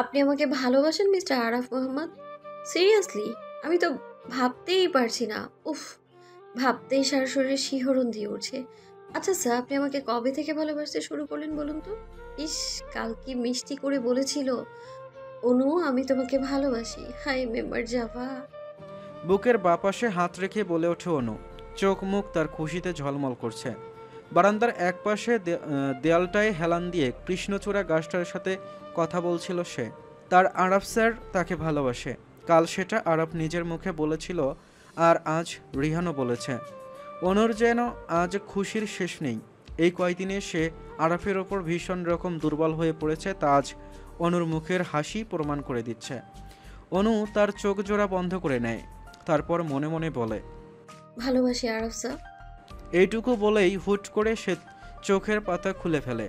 আপনি আমাকে ভালোবাসেন মিস্টার আরাফ মোহাম্মদ? সিরিয়াসলি? আমি তো ভাবতেই পারছি না। উফ! ভাবতেই সারা শরীরে শিহরণ দিয়ে উঠছে। আচ্ছা স্যার, আপনি আমাকে কবে থেকে ভালোবাসতে শুরু করলেন বলুন তো? ইস! কাল কি মিষ্টি করে বলেছিল, "অনু আমি তোমাকে ভালোবাসি।" হায় মে মর যাওয়া! বুকের বাপাশে হাত রেখে বলে ওঠে অনু। চোখ মুখ তার খুশিতে ঝলমল করছে। বারান্দার একপাশে দেয়ালটায় হেলান দিয়ে কৃষ্ণচূড়া গাছটার সাথে কথা বলছিল সে। তার আরাফ স্যার তাকে ভালোবাসে। কাল সেটা আরাফ নিজের মুখে বলেছিল, আর আজ রিহানও বলেছে। অনুর যেন আজ খুশির শেষ নেই। এই কয়দিনে সে আরাফের ওপর ভীষণ রকম দুর্বল হয়ে পড়েছে, তা আজ অনুর মুখের হাসি প্রমাণ করে দিচ্ছে। অনু তার চোখ জোড়া বন্ধ করে নেয়, তারপর মনে মনে বলে, ভালোবাসি আরাফ স্যার। এইটুকু বলেই হুট করে সে চোখের পাতা খুলে ফেলে।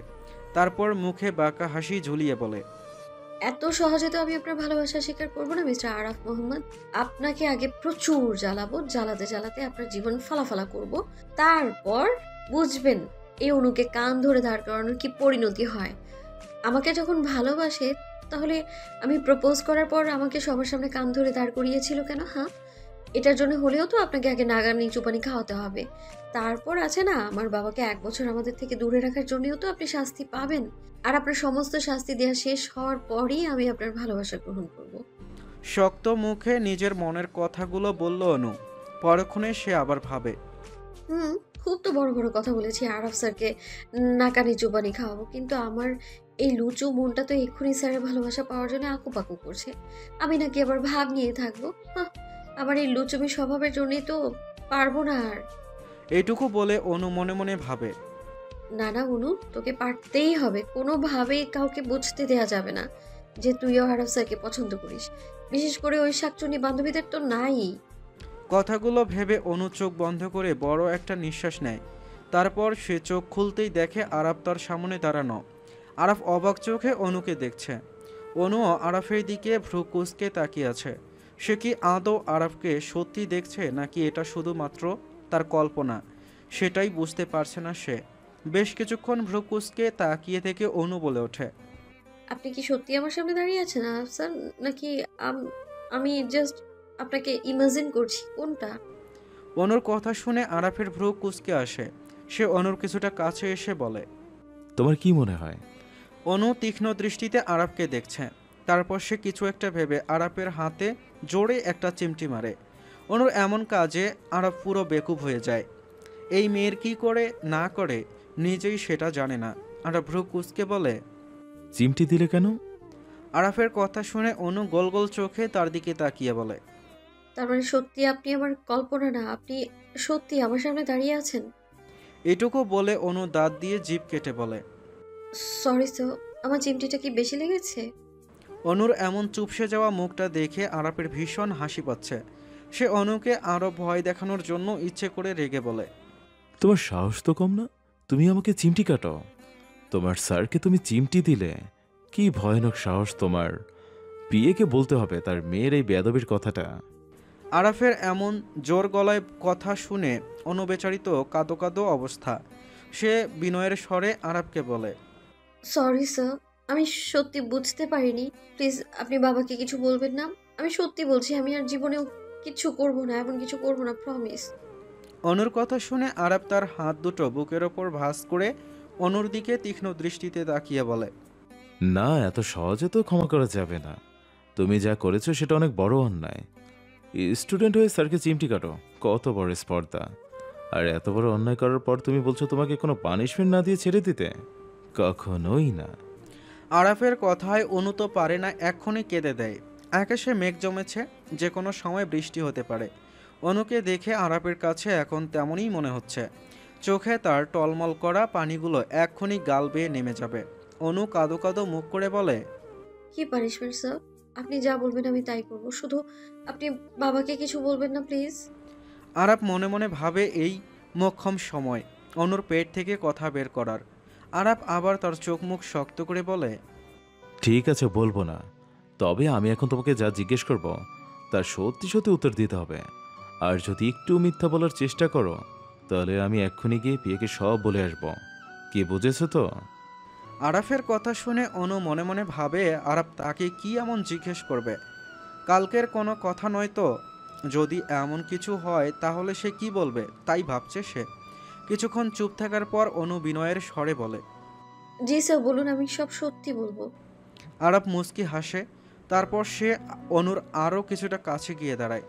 তারপর মুখে বাঁকা হাসি ঝুলিয়ে বলে, এত সহজে তো আমি আপনার ভালোবাসা স্বীকার করব না মিস্টার আরাফ মোহাম্মদ। আপনাকে আগে প্রচুর জ্বালাবো, জ্বালাতে জ্বালাতে আপনার জীবন ফালাফালা করব। তারপর বুঝবেন এই অনুকে কান ধরে দাঁড় করানোর কি পরিণতি হয়। আমাকে যখন ভালোবাসে, তাহলে আমি প্রপোজ করার পর আমাকে সবার সামনে কান ধরে দাঁড় করিয়েছিল কেন? হ্যাঁ, এটার জন্য হলেও তো আপনাকে আগে নাগা নিচু পানি খাওয়াতে হবে। তারপর আছে না, আমার বাবাকে 1 বছর আমাদের থেকে দূরে রাখার জন্যও তো আপনি শাস্তি পাবেন। আর আপনার সমস্ত শাস্তি দেওয়া শেষ হওয়ার পরই আমি আপনার ভালোবাসা গ্রহণ করব। শক্ত মুখে নিজের মনের কথাগুলো বলল অনু। পরক্ষণে সে আবার ভাবে, হুম, খুব তো বড় বড় কথা বলেছি আরব স্যারকে নাকা নিচু পানি খাওয়াবো, কিন্তু আমার এই লুচু মনটা তো এক্ষুনি স্যারের ভালোবাসা পাওয়ার জন্য আকুপাকু করছে। আমি নাকি আবার ভাব নিয়ে থাকবো? হাহ, আমার এই লুচুমি স্বভাবের জন্যই তো পারবো না আর। এইটুকু বলে অনু মনে মনে ভাবে, না না অনু, তোকে পারতেই হবে। কোনোভাবেই কাউকে বুঝতে দেয়া যাবে না যে তুইও আরব স্যারকে পছন্দ করিস। বিশেষ করে ওই শাকচুন্নি বান্ধবীদের তো নাই। কথাগুলো ভেবে অনু চোখ বন্ধ করে বড় একটা নিঃশ্বাস নেয়। তারপর সে চোখ খুলতেই দেখে আরাফ তার সামনে দাঁড়ানো। আরাফ অবাক চোখে অনুকে দেখছে। অনুও আরাফের দিকে ভ্রু কুঁচকে তাকিয়ে আছে। সে কি আদৌ আরাফকে সত্যি দেখছে, নাকি এটা শুধুমাত্র তার কল্পনা, সেটাই বুঝতে পারছে না সে। বেশ কিছুক্ষণ ভ্রু কুঁচকে তাকিয়ে থেকে অনু বলে ওঠে, আপনি কি সত্যি আমার সামনে দাঁড়িয়ে আছেন আরব স্যার, নাকি আমি জাস্ট আপনাকে ইমাজিন করছি, কোনটা? অনুর কথা শুনে আরাফের ভ্রু কুঁচকে আসে। সে অনুর কিছুটা কাছে এসে বলে, তোমার কি মনে হয়? অনু তীক্ষ্ণ দৃষ্টিতে আরাফকে দেখছে। তারপর সে কিছু একটা ভেবে আরাফের হাতে জোরে একটা চিমটি মারে। অনুর এমন কাজে আরাফ পুরো বেকুব হয়ে যায়। এই মেয়ের কি করে না করে নিজেই সেটা জানে না। আরাফ ভ্রু কুঁচকে বলে, চিমটি দিলে কেন? আরাফের কথা শুনে অনু গোল গোল চোখে তার দিকে তাকিয়ে বলে, তার মানে সত্যি আপনি আমার কল্পনা না, আপনি সত্যি আমার সামনে দাঁড়িয়ে আছেন? এটুকু বলে অনু দাঁত দিয়ে জিভ কেটে বলে, সরি স্যার, আমার চিমটিটা কি বেশি লেগেছে? অনুর এমন চুপসে যাওয়া মুখটা দেখে আরাফের ভীষণ হাসি পাচ্ছে। সে অনুকে আরও ভয় দেখানোর জন্য ইচ্ছে করে রেগে বলে, তোমার সাহস তো কম না, তুমি আমাকে চিমটি কাটো। তোমার স্যারকে তুমি চিমটি দিলে? কি ভয়ানক সাহস তোমার! প্রিয়েকে বলতে হবে তার মেয়ের এই বেয়াদবির কথাটা। আরাফের এমন জোর গলায় কথা শুনে অনুবেচারিত কাঁদো কাঁদো অবস্থা। সে বিনয়ের স্বরে আরাফকে বলে, সরি স্যার, আমি সত্যি বুঝতে পারিনি। প্লিজ আপনি বাবাকে কিছু বলবেন না। আমি সত্যি বলছি, আমি আর জীবনেও কিছু করব না, এমন কিছু করব না, প্রমিস। অনুর কথা শুনে আরাফ তার হাত দুটো বুকের ওপর ভাঁজ করে অনুর দিকে তীক্ষ্ণ দৃষ্টিতে তাকিয়ে বলে, না, এত সহজে তো ক্ষমা করা যাবে না। তুমি যা করেছো সেটা অনেক বড় অন্যায়। স্টুডেন্ট হয়ে স্যারকে চিমটি কাটো, কত বড় স্পর্ধা! আর এত বড় অন্যায় করার পর তুমি বলছো তোমাকে কোনো পানিশমেন্ট না দিয়ে ছেড়ে দিতে? কখনোই না। আরাফের কথায় অনু তো পারে না এক্ষুনি কেঁদে দেয়। আকাশে মেঘ জমেছে, যে কোনো সময় বৃষ্টি হতে পারে। অনুকে দেখে আরাফের কাছে এখন তেমনই মনে হচ্ছে। চোখে তার টলমল করা পানিগুলো এক্ষুনি গাল বেয়ে নেমে যাবে। অনু কাঁদো কাঁদো মুখ করে বলে, কি পানিশমেন্ট স্যার? আপনি যা বলবেন আমি তাই করব। শুধু আপনি বাবাকে কিছু বলবেন না প্লিজ। আরাফ মনে মনে ভাবে এই মোক্ষম সময় অনুর পেট থেকে কথা বের করার। আরাফ আবার তার চোখ মুখ শক্ত করে বলে, ঠিক আছে, বলবো না। তবে আমি এখন তোমাকে যা জিজ্ঞেস করব তার সত্যি সত্যি উত্তর দিতে হবে। আর যদি একটু মিথ্যা বলার চেষ্টা করো তাহলে আমি এক্ষুনি গিয়ে পিয়াকে সব বলে আসবো। কি বুঝেছো তো? আরাফের কথা শুনে অনু মনে মনে ভাবে আরাফ তাকে কি এমন জিজ্ঞেস করবে। কালকের কোনো কথা নয় তো। যদি এমন কিছু হয় তাহলে সে কি বলবে তাই ভাবছে সে। কিছুক্ষণ চুপ থাকার পর অনু বিনয়ের স্বরে বলে, জি স্যার, বলুন, আমি সব সত্যি বলবো। আরাফ মুচকি হাসে। তারপর সে অনুর আরও কিছুটা কাছে গিয়ে দাঁড়ায়।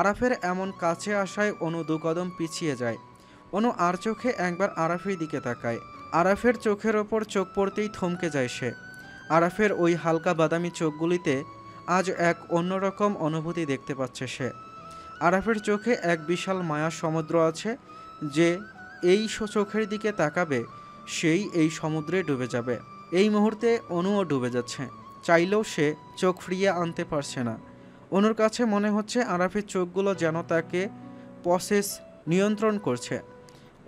আরাফের এমন কাছে আসায় অনু দু কদম পিছিয়ে যায়। অনু আর চোখে একবার আরাফের দিকে তাকায়। আরাফের চোখের ওপর চোখ পড়তেই থমকে যায় সে। আরাফের ওই হালকা বাদামি চোখগুলিতে আজ এক অন্যরকম অনুভূতি দেখতে পাচ্ছে সে। আরাফের চোখে এক বিশাল মায়ার সমুদ্র আছে, যে এই চোখের দিকে তাকাবে সেই এই সমুদ্রে ডুবে যাবে। এই মুহূর্তে অনুও ডুবে যাচ্ছে, চাইলেও সে চোখ ফিরিয়ে আনতে পারছে না। অনুর কাছে মনে হচ্ছে আরাফের চোখগুলো যেন তাকে পসেস নিয়ন্ত্রণ করছে।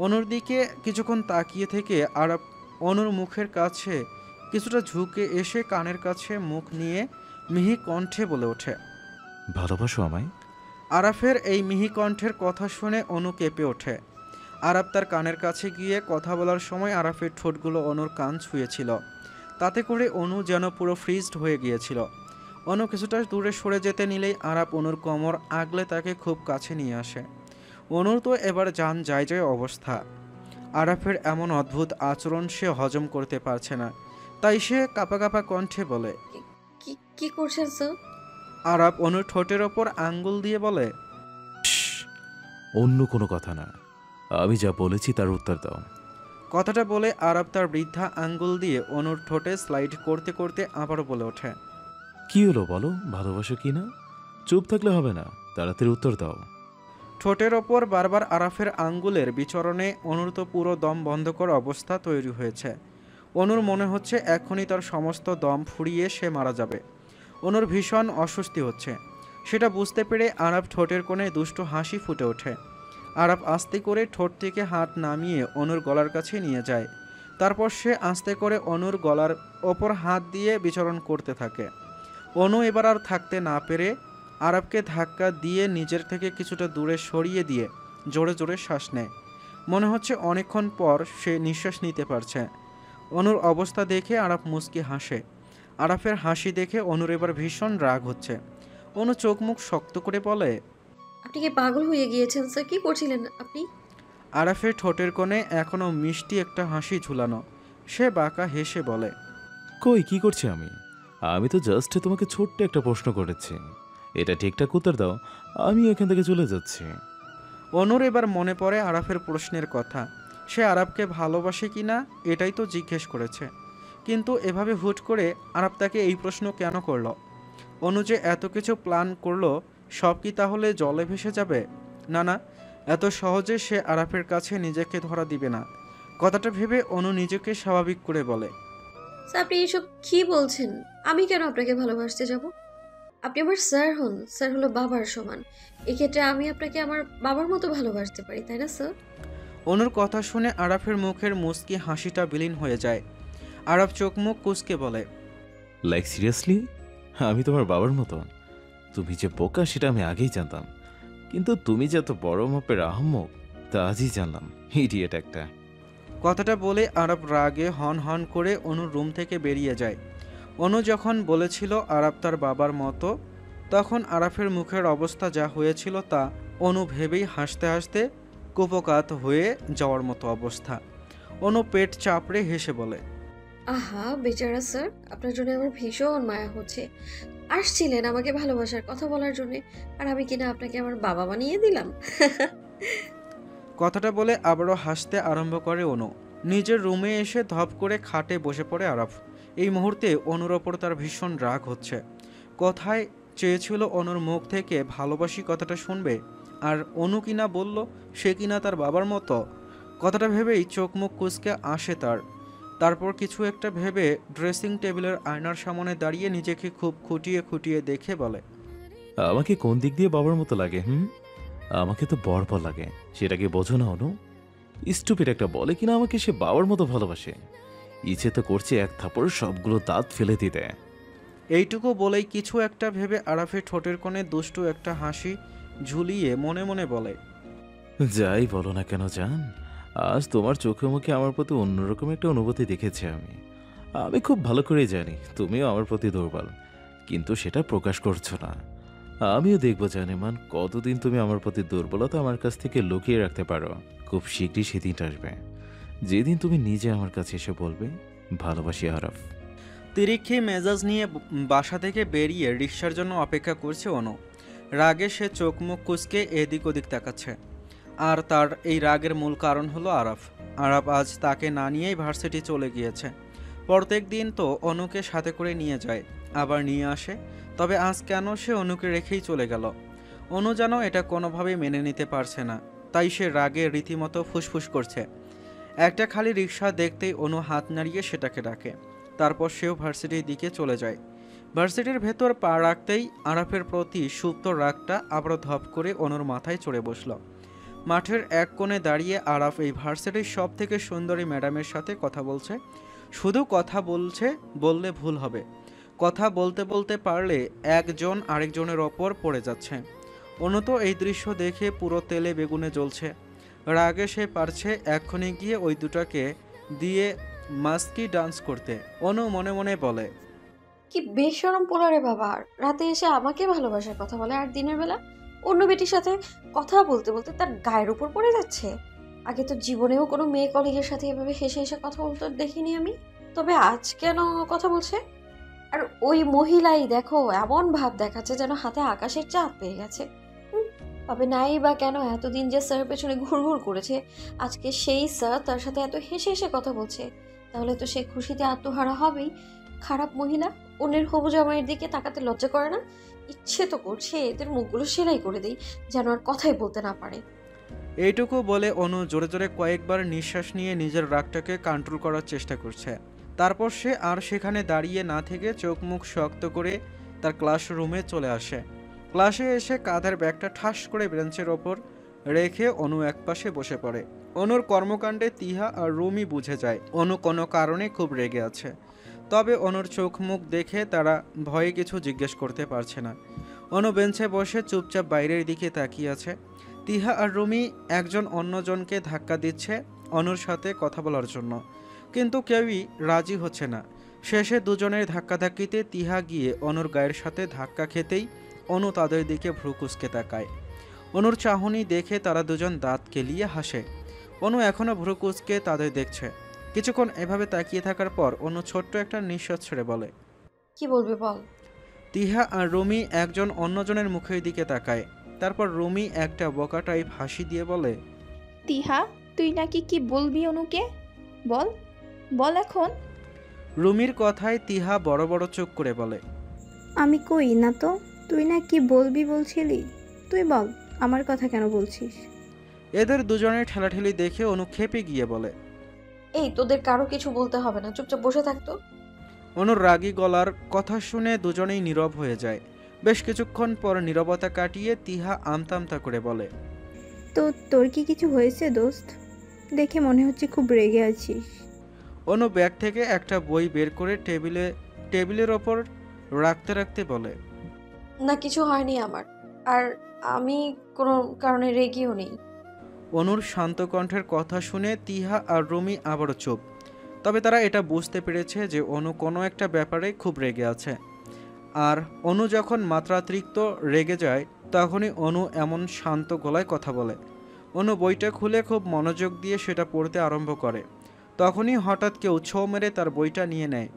অনুর দিকে কিছুক্ষণ তাকিয়ে থেকে আরাফ অনুর মুখের কাছে কিছুটা ঝুঁকে এসে কানের কাছে মুখ নিয়ে মিহি কণ্ঠে বলে ওঠে, ভালোবাসো আমায়? আরাফের এই মিহি কণ্ঠের কথা শুনে অনু কেঁপে ওঠে। আরাফ তার কানের কাছে গিয়ে কথা বলার সময় আরাফের ঠোঁটগুলো অনুর কান ছুঁয়েছিল। তাতে করে অনু যেন পুরো ফ্রিজড হয়ে গিয়েছিল। অনু কিছুটা দূরে সরে যেতে নিলেই আরাফ অনুর কোমর আগলে তাকে খুব কাছে নিয়ে আসে। অনুর তো এবার জান যায় যায় অবস্থা। আরাফের এমন অদ্ভুত আচরণ সে হজম করতে পারছে না, তাই সে কাঁপা কাঁপা কণ্ঠে বলে, কি কি করছেন স্যার? আরাফ অনুর ঠোঁটের ওপর আঙ্গুল দিয়ে বলে, শ্শ্, অন্য কোনো কথা না, আমি যা বলেছি তার উত্তর দাও। কথাটা বলে আরাফ তার বৃদ্ধা আঙ্গুল দিয়ে অনুর ঠোঁটে স্লাইড করতে করতে আবারও বলে ওঠে, কি হলো বলো, ভালোবাসো কি না? চুপ থাকলে হবে না, তাড়াতাড়ি উত্তর দাও। ঠোঁটের ওপর বারবার আরাফের আঙ্গুলের বিচরণে অনুর তো পুরো দম বন্ধ করা অবস্থা তৈরি হয়েছে। অনুর মনে হচ্ছে এখনই তার সমস্ত দম ফুরিয়ে সে মারা যাবে। অনুর ভীষণ অস্বস্তি হচ্ছে। সেটা বুঝতে পেরে আরাফ ঠোঁটের কোণে দুষ্টু হাসি ফুটে ওঠে। আরাফ আস্তে করে ঠোঁট থেকে হাত নামিয়ে অনুর গলার কাছে নিয়ে যায়। তারপর সে আস্তে করে অনুর গলার ওপর হাত দিয়ে বিচরণ করতে থাকে। অনু এবার আর থাকতে না পেরে আরাফকে ধাক্কা দিয়ে নিজের থেকে কিছুটা দূরে সরিয়ে দিয়ে জোরে জোরে শ্বাস নেয়। মনে হচ্ছে অনেকক্ষণ পর সে নিঃশ্বাস নিতে পারছে। অনুর অবস্থা দেখে আরাফ মুচকি হাসে। আরাফের হাসি দেখে অনুর এবার ভীষণ রাগ হচ্ছে। অনু চোখ মুখ শক্ত করে বলে, আপনি কি পাগল হয়ে গিয়েছেন স্যার? কি করছিলেন আপনি? আরাফের ঠোঁটের কোণে এখনও মিষ্টি একটা হাসি ঝুলানো। সে বাঁকা হেসে বলে, কই, কি করছি আমি? আমি তো জাস্ট তোমাকে ছোট্ট একটা প্রশ্ন করেছি, এটা ঠিকঠাক উত্তর দাও, আমি এখান থেকে চলে যাচ্ছি। অনুর এবার মনে পড়ে আরাফের প্রশ্নের কথা। সে আরাফকে ভালোবাসে কি না এটাই তো জিজ্ঞেস করেছে, কিন্তু এভাবে হুট করে আরাফ তাকে এই প্রশ্ন কেন করলো? অনু যে এত কিছু প্ল্যান করলো, সব কি তাহলে জলে ভেসে যাবে? না না, এত সহজে সে আরাফের কাছে নিজেকে ধরা দিবে না। কথাটা ভেবে অনু নিজেকে স্বাভাবিক করে বলে, স্যার, আপনি এসব কি বলছেন? আমি কেন আপনাকে ভালোবাসতে যাব? আপনি আমার স্যার হন, স্যার হলো বাবার সমান। এক্ষেত্রে আমি আপনাকে আমার বাবার মতো ভালোবাসতে পারি, তাই না স্যার? অনুর কথা শুনে আরাফের মুখের মুচকি হাসিটা বিলীন হয়ে যায়। আরাফ চোখ মুখ কুঁচকে বলে, লাইক সিরিয়াসলি? আমি তোমার বাবার মতো? তুমি যে বোকা সেটা আমি আগেই জানতাম, কিন্তু তুমি যে এত বড় মাপের আহম্মক তা আজই জানলাম। ইডিয়েট একটা। কথাটা বলে আরাফ রাগে হন হন করে অনুর রুম থেকে বেরিয়ে যায়। অনু যখন বলেছিল আরাফ তার বাবার মতো, তখন আরাফের মুখের অবস্থা যা হয়েছিল তা অনু ভেবেই হাসতে হাসতে কুপকাত হয়ে যাওয়ার মতো অবস্থা। অনু পেট চাপড়ে হেসে বলে, আহা বেচারা স্যার, আপনার জন্য আমার ভীষণ মায়া হচ্ছে। আসছিলেন আমাকে ভালোবাসার কথা বলার জন্য, আর আমি কিনা আপনাকে আমার বাবা বানিয়ে দিলাম। কথাটা বলে আবারও হাসতে আরম্ভ করে অনু। নিজের রুমে এসে ধপ করে খাটে বসে পড়ে আরাফ। এই মুহূর্তে অনুর ওপর তার ভীষণ রাগ হচ্ছে। কথায় চেয়েছিল অনুর মুখ থেকে ভালোবাসি কথাটা শুনবে, আর অনু কিনা বলল সে কিনা তার বাবার মতো। কথাটা ভেবেই চোখ মুখ কুঁচকে আসে তার। তারপর কিছু একটা ভেবে ড্রেসিং টেবিলের আয়নার সামনে দাঁড়িয়ে নিজেকে খুব খুঁটিয়ে খুঁটিয়ে দেখে বলে, আমাকে কোন দিক দিয়ে বাবার মতো লাগে? আমাকে তো বর্বর লাগে, সেটা কি বোঝো না অনু? স্টুপিড একটা বলে কিনা আমাকে সে বাবার মতো ভালোবাসে। ইচ্ছে তো করছে এক থাপড় সবগুলো দাঁত ফেলে দিতে। এইটুকু বলেই কিছু একটা ভেবে আরাফের ঠোঁটের কোণে দুষ্টু একটা হাসি ঝুলিয়ে মনে মনে বলে, যাই বলো না কেন জান, আজ তোমার চোখে মুখে আমার প্রতি অন্যরকম একটা অনুভূতি দেখেছি আমি। আমি খুব ভালো করেই জানি তুমিও আমার প্রতি দুর্বল, কিন্তু সেটা প্রকাশ করছো না। আমিও দেখবো জানেমান কতদিন তুমি আমার প্রতি দুর্বলতা আমার কাছ থেকে লুকিয়ে রাখতে পারো। খুব শীঘ্রই সেদিনটা আসবে যেদিন তুমি নিজে আমার কাছে এসে বলবে ভালোবাসি আরাফ। তিরিক্ষি মেজাজ নিয়ে বাসা থেকে বেরিয়ে রিক্সার জন্য অপেক্ষা করছে অনু। রাগে সে চোখ মুখ কুঁচকে এদিক ওদিক তাকাচ্ছে। আর তার এই রাগের মূল কারণ হলো আরাফ। আরাফ আজ তাকে না নিয়েই ভার্সিটি চলে গিয়েছে। প্রত্যেক দিন তো অনুকে সাথে করে নিয়ে যায়, আবার নিয়ে আসে, তবে আজ কেন সে অনুকে রেখেই চলে গেল? অনু যেন এটা কোনোভাবেই মেনে নিতে পারছে না, তাই সে রাগে রীতিমতো ফুসফুস করছে। একটা খালি রিক্সা দেখতেই অনু হাত নাড়িয়ে সেটাকে ডাকে। তারপর সেও ভার্সিটির দিকে চলে যায়। ভার্সিটির ভেতর পা রাখতেই আরাফের প্রতি সুপ্ত রাগটা আবারও ধপ করে অনুর মাথায় চড়ে বসল। মাঠের এক কোণে দাঁড়িয়ে আরাফ এই ভার্সিটির সব থেকে সুন্দরী ম্যাডামের সাথে কথা বলছে। শুধু কথা বলছে বললে ভুল হবে, কথা বলতে বলতে পারলে একজন আরেকজনের ওপর পড়ে যাচ্ছে। অনু তো এই দৃশ্য দেখে পুরো তেলে বেগুনে জ্বলছে। রাগে সে পারছে এক্ষুনি গিয়ে ওই দুটাকে দিয়ে মাস্কি ডান্স করতে। অনু মনে মনে বলে, কি বেশরম পোলারে বাবা, রাতে এসে আমাকে ভালোবাসার কথা বলে আর দিনের বেলা অন্য বেটির সাথে কথা বলতে বলতে তার গায়ের উপর পড়ে যাচ্ছে। আগে তো জীবনেও কোনো মেয়ে কলিগের সাথে এভাবে হেসে হেসে কথা বলতে দেখিনি আমি। তবে আজ কেন কথা বলছে? আর ওই মহিলাই দেখো এমন ভাব দেখাচ্ছে যেন হাতে আকাশের চাঁদ পেয়ে গেছে। তবে নাই বা কেন এতদিন যে স্যার পেছনে ঘুরঘুর করেছে, আজকে সেই স্যার তার সাথে এত হেসে হেসে কথা বলছে, তাহলে তো সে খুশিতে আত্মহারা হবেই। খারাপ মহিলা, অন্যের হবু জামাইয়ের দিকে তাকাতে লজ্জা করে না? ইচ্ছে তো করছে এদের মুখগুলো সেলাই করে দেই, যেন আর কথাই বলতে না পারে। এইটুকু বলে অনু জোরে জোরে কয়েকবার নিঃশ্বাস নিয়ে নিজের রাগটাকে কন্ট্রোল করার চেষ্টা করছে। তারপর সে আর সেখানে দাঁড়িয়ে না থেকে চোখ মুখ শক্ত করে তার ক্লাসরুমে চলে আসে। ক্লাসে এসে কাঁধের ব্যাগটা ঠাস করে বেঞ্চের ওপর রেখে অনু একপাশে বসে পড়ে। অনুর কর্মকাণ্ডে তিহা আর রুমি বুঝে যায় অনু কোনো কারণে খুব রেগে আছে। তবে অনুর চোখ মুখ দেখে তারা ভয়ে কিছু জিজ্ঞেস করতে পারছে না। অনু বেঞ্চে বসে চুপচাপ বাইরের দিকে তাকিয়ে আছে। তিহা আর রুমি একজন অন্যজনকে ধাক্কা দিচ্ছে অনুর সাথে কথা বলার জন্য, কিন্তু কেউই রাজি হচ্ছে না। শেষে দুজনের ধাক্কাধাক্কিতে তিহা গিয়ে অনুর গায়ের সাথে ধাক্কা খেতেই অনু তাদের দিকে ভ্রু কুঁচকে তাকায়। অনুর চাহনি দেখে তারা দুজন দাঁত কেলিয়ে হাসে। অনু এখনও ভ্রু কুঁচকে তাদের দেখছে। কিছুক্ষণ এভাবে তাকিয়ে থাকার পর অনু ছোট্ট একটা নিঃশ্বাস ছেড়ে বলে, কি বলবে বল। তিহা আর রুমি একজন অন্যজনের মুখের দিকে তাকায়। তারপর রুমি একটা বোকা টাইপ হাসি দিয়ে বলে, তিহা, তুই নাকি কি বলবি অনুকে? বল, বল এখন। রুমির কথায় তিহা বড় বড় চোখ করে বলে, আমি কই না তো, তুই না কি বলবি বলছিলি, তুই বল আমার কথা কেন বলছিস? এদের দুজনের ঠেলাঠেলি দেখে অনু খেপে গিয়ে বলে, এই তোদের কারো কিছু বলতে হবে না, চুপচাপ বসে থাকতো। অনুর রাগী গলার কথা শুনে দুজনেই নীরব হয়ে যায়। বেশ কিছুক্ষণ পর নীরবতা কাটিয়ে তিহা আমতা আমতা করে বলে, তো তোর কি কিছু হয়েছে দোস্ত? দেখে মনে হচ্ছে খুব রেগে আছিস। অনু ব্যাগ থেকে একটা বই বের করে টেবিলের ওপর রাখতে রাখতে বলে, না কিছু হয়নি আমার, আর আমি কোনো কারণে রেগেও নেই। অনুর শান্ত কণ্ঠের কথা শুনে তিহা আর রুমি আবারও চুপ। তবে তারা এটা বুঝতে পেরেছে যে অনু কোনো একটা ব্যাপারে খুব রেগে আছে। আর অনু যখন মাত্রাতিরিক্ত রেগে যায় তখনই অনু এমন শান্ত গলায় কথা বলে। অনু বইটা খুলে খুব মনোযোগ দিয়ে সেটা পড়তে আরম্ভ করে। তখনই হঠাৎ কেউ ছো মেরে তার বইটা নিয়ে নেয়।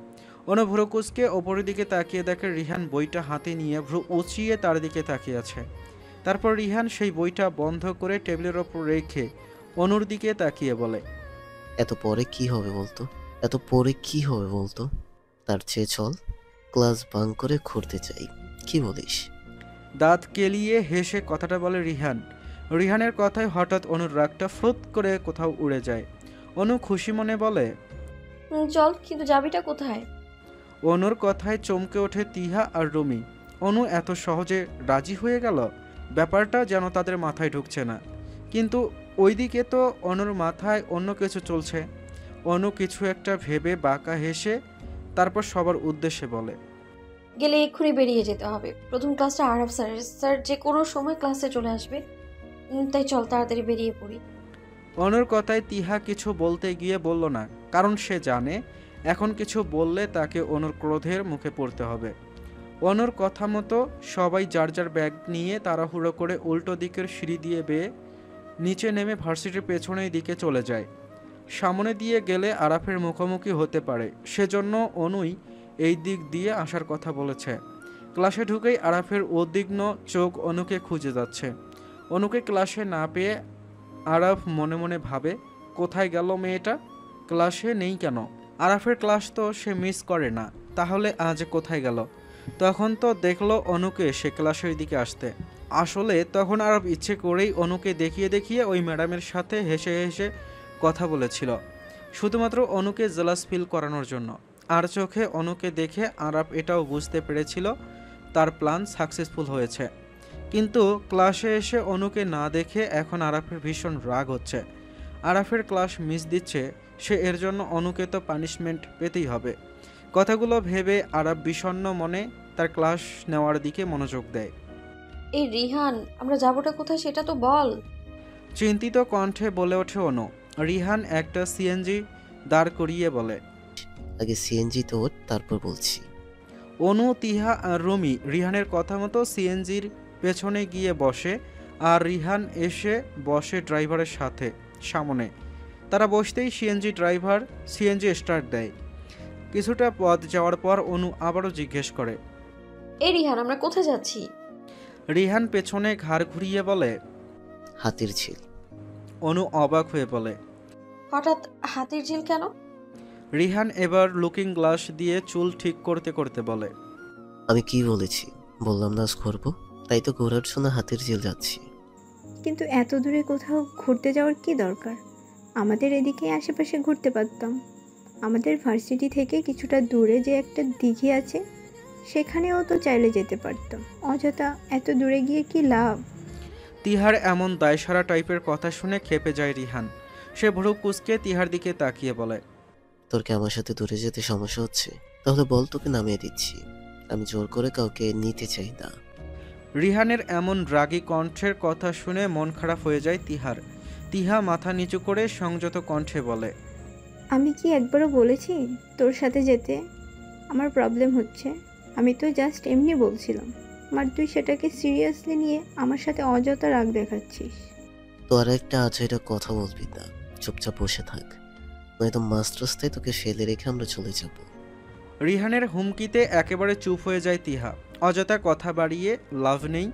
অনু ভ্রু কুঁচকে ওপরের দিকে তাকিয়ে দেখে রিহান বইটা হাতে নিয়ে ভ্রু উঁচিয়ে তার দিকে তাকিয়ে আছে। তারপর রিহান সেই বইটা বন্ধ করে টেবিলের ওপর রেখে অনুর দিকে তাকিয়ে বলে, এত পরে কি হবে বলতো, এত পরে কি হবে বলতো, তার চেয়ে চল ক্লাস বাঙ্ক করে ঘুরতে চাই, কি বলিস? দাঁত কেলিয়ে হেসে কথাটা বলে রিহান। রিহানের কথায় হঠাৎ অনুর রাগটা ফ্রুত করে কোথাও উড়ে যায়। অনু খুশি মনে বলে, চল, কিন্তু যাবিটা কোথায়? অনুর কথায় চমকে ওঠে তিহা আর রুমি। অনু এত সহজে রাজি হয়ে গেল, ব্যাপারটা যেন তাদের মাথায় ঢুকছে না। কিন্তু ওইদিকে তো অনুর মাথায় অন্য কিছু চলছে। অনু কিছু একটা ভেবে বাঁকা হেসে তারপর সবার উদ্দেশ্যে বলে, গেলে এক্ষুনি বেরিয়ে যেতে হবে। প্রথম ক্লাসটা আরব স্যারের, স্যার যে কোনো সময় ক্লাসে চলে আসবে। তাই চল তাড়াতাড়ি বেরিয়ে পড়ি। অনুর কথায় তিহা কিছু বলতে গিয়ে বলল না, কারণ সে জানে এখন কিছু বললে তাকে অনুর ক্রোধের মুখে পড়তে হবে। অনুর কথা মতো সবাই যার যার ব্যাগ নিয়ে তাড়াহুড়ো করে উল্টো দিকের সিঁড়ি দিয়ে বেয়ে নিচে নেমে ভার্সিটির পেছনের দিকে চলে যায়। সামনে দিয়ে গেলে আরাফের মুখোমুখি হতে পারে, সেজন্য অনুই এই দিক দিয়ে আসার কথা বলেছে। ক্লাসে ঢুকেই আরাফের উদ্বিগ্ন চোখ অনুকে খুঁজে যাচ্ছে। অনুকে ক্লাসে না পেয়ে আরাফ মনে মনে ভাবে, কোথায় গেল মেয়েটা, ক্লাসে নেই কেন? আরাফের ক্লাস তো সে মিস করে না, তাহলে আজ কোথায় গেল? তখন তো দেখলো অনুকে সে ক্লাসের দিকে আসতে। আসলে তখন আরাফ ইচ্ছে করেই অনুকে দেখিয়ে দেখিয়ে ওই ম্যাডামের সাথে হেসে হেসে কথা বলেছিল, শুধুমাত্র অনুকে জেলাস ফিল করানোর জন্য। আর চোখে অনুকে দেখে আরাফ এটাও বুঝতে পেরেছিল তার প্ল্যান সাকসেসফুল হয়েছে। কিন্তু ক্লাসে এসে অনুকে না দেখে এখন আরাফের ভীষণ রাগ হচ্ছে। আরাফের ক্লাস মিস দিচ্ছে, সে এর জন্য অনুকে তো পানিশমেন্ট পেতেই হবে। কথাগুলো ভেবে আরাফ বিষণ্ণ মনে তার ক্লাস নেওয়ার দিকে মনোযোগ দেয়। এই রিহান, আমরা যাবোটা কোথায় সেটা তো বল। চিন্তিত কণ্ঠে বলে ওঠে অনু। রিহান একটা সিএনজি দাঁড় করিয়ে বলে, আগে সিএনজি তো ওঠ, তারপর বলছি। অনু, তিহা আর রুমি রিহানের কথা মতো সিএনজির পেছনে গিয়ে বসে, আর রিহান এসে বসে ড্রাইভারের সাথে সামনে। তারা বসতেই সিএনজি ড্রাইভার সিএনজি স্টার্ট দেয়। কিছুটা পথ যাওয়ার পর অনু আবারও জিজ্ঞেস করে, এই রিহান, আমরা কোথায় যাচ্ছি? রিহান পেছনে ঘাড় ঘুরিয়ে বলে, হাতির ঝিল। অনু অবাক হয়ে বলে, হঠাৎ হাতির ঝিল কেন? রিহান এবার লুকিং গ্লাস দিয়ে চুল ঠিক করতে করতে বলে, আমি কি বলেছি? বললাম না আজ ঘুরবো, তাই তো ঘোরার জন্য হাতির ঝিল যাচ্ছি। কিন্তু এত দূরে কোথাও ঘুরতে যাওয়ার কি দরকার? আমাদের এদিকে আশেপাশে ঘুরতে পারতাম। আমাদের ভার্সিটি থেকে কিছুটা দূরে যে একটা দিঘি আছে, সেখানেও তো চাইলে যেতে পারতাম। অযথা এত দূরে গিয়ে কি লাভ? তিহার এমন দায়সারা টাইপের কথা শুনে খেপে যায় রিহান। সে ভ্রু কুঁচকে তিহার দিকে তাকিয়ে বলে, তোর কি আমার সাথে দূরে যেতে সমস্যা হচ্ছে? তাহলে বল, তোকে নামিয়ে দিচ্ছি। আমি জোর করে কাউকে নিতে চাই না। রিহানের এমন রাগী কণ্ঠের কথা শুনে মন খারাপ হয়ে যায় তিহার। তিহা মাথা নিচু করে সংযত কণ্ঠে বলে, আমি কি একবারও বলেছি তোর সাথে যেতে? আমার প্রবলেম হচ্ছে। আমি তো জাস্ট এমনি বলছিলাম। আর তুই সেটাকে সিরিয়াসলি নিয়ে আমার সাথে অযথা রাগ দেখাচ্ছিস। তো আর একটা আজেরা কথা বলবি না, চুপচাপ বসে থাক, নয়তো মাঝ রাস্তায় তোকে ফেলে রেখে আমরা চলে যাব। রিহানের হুমকিতে একেবারে চুপ হয়ে যায় তিহা। অযথা কথা বাড়িয়ে লাভ নেই,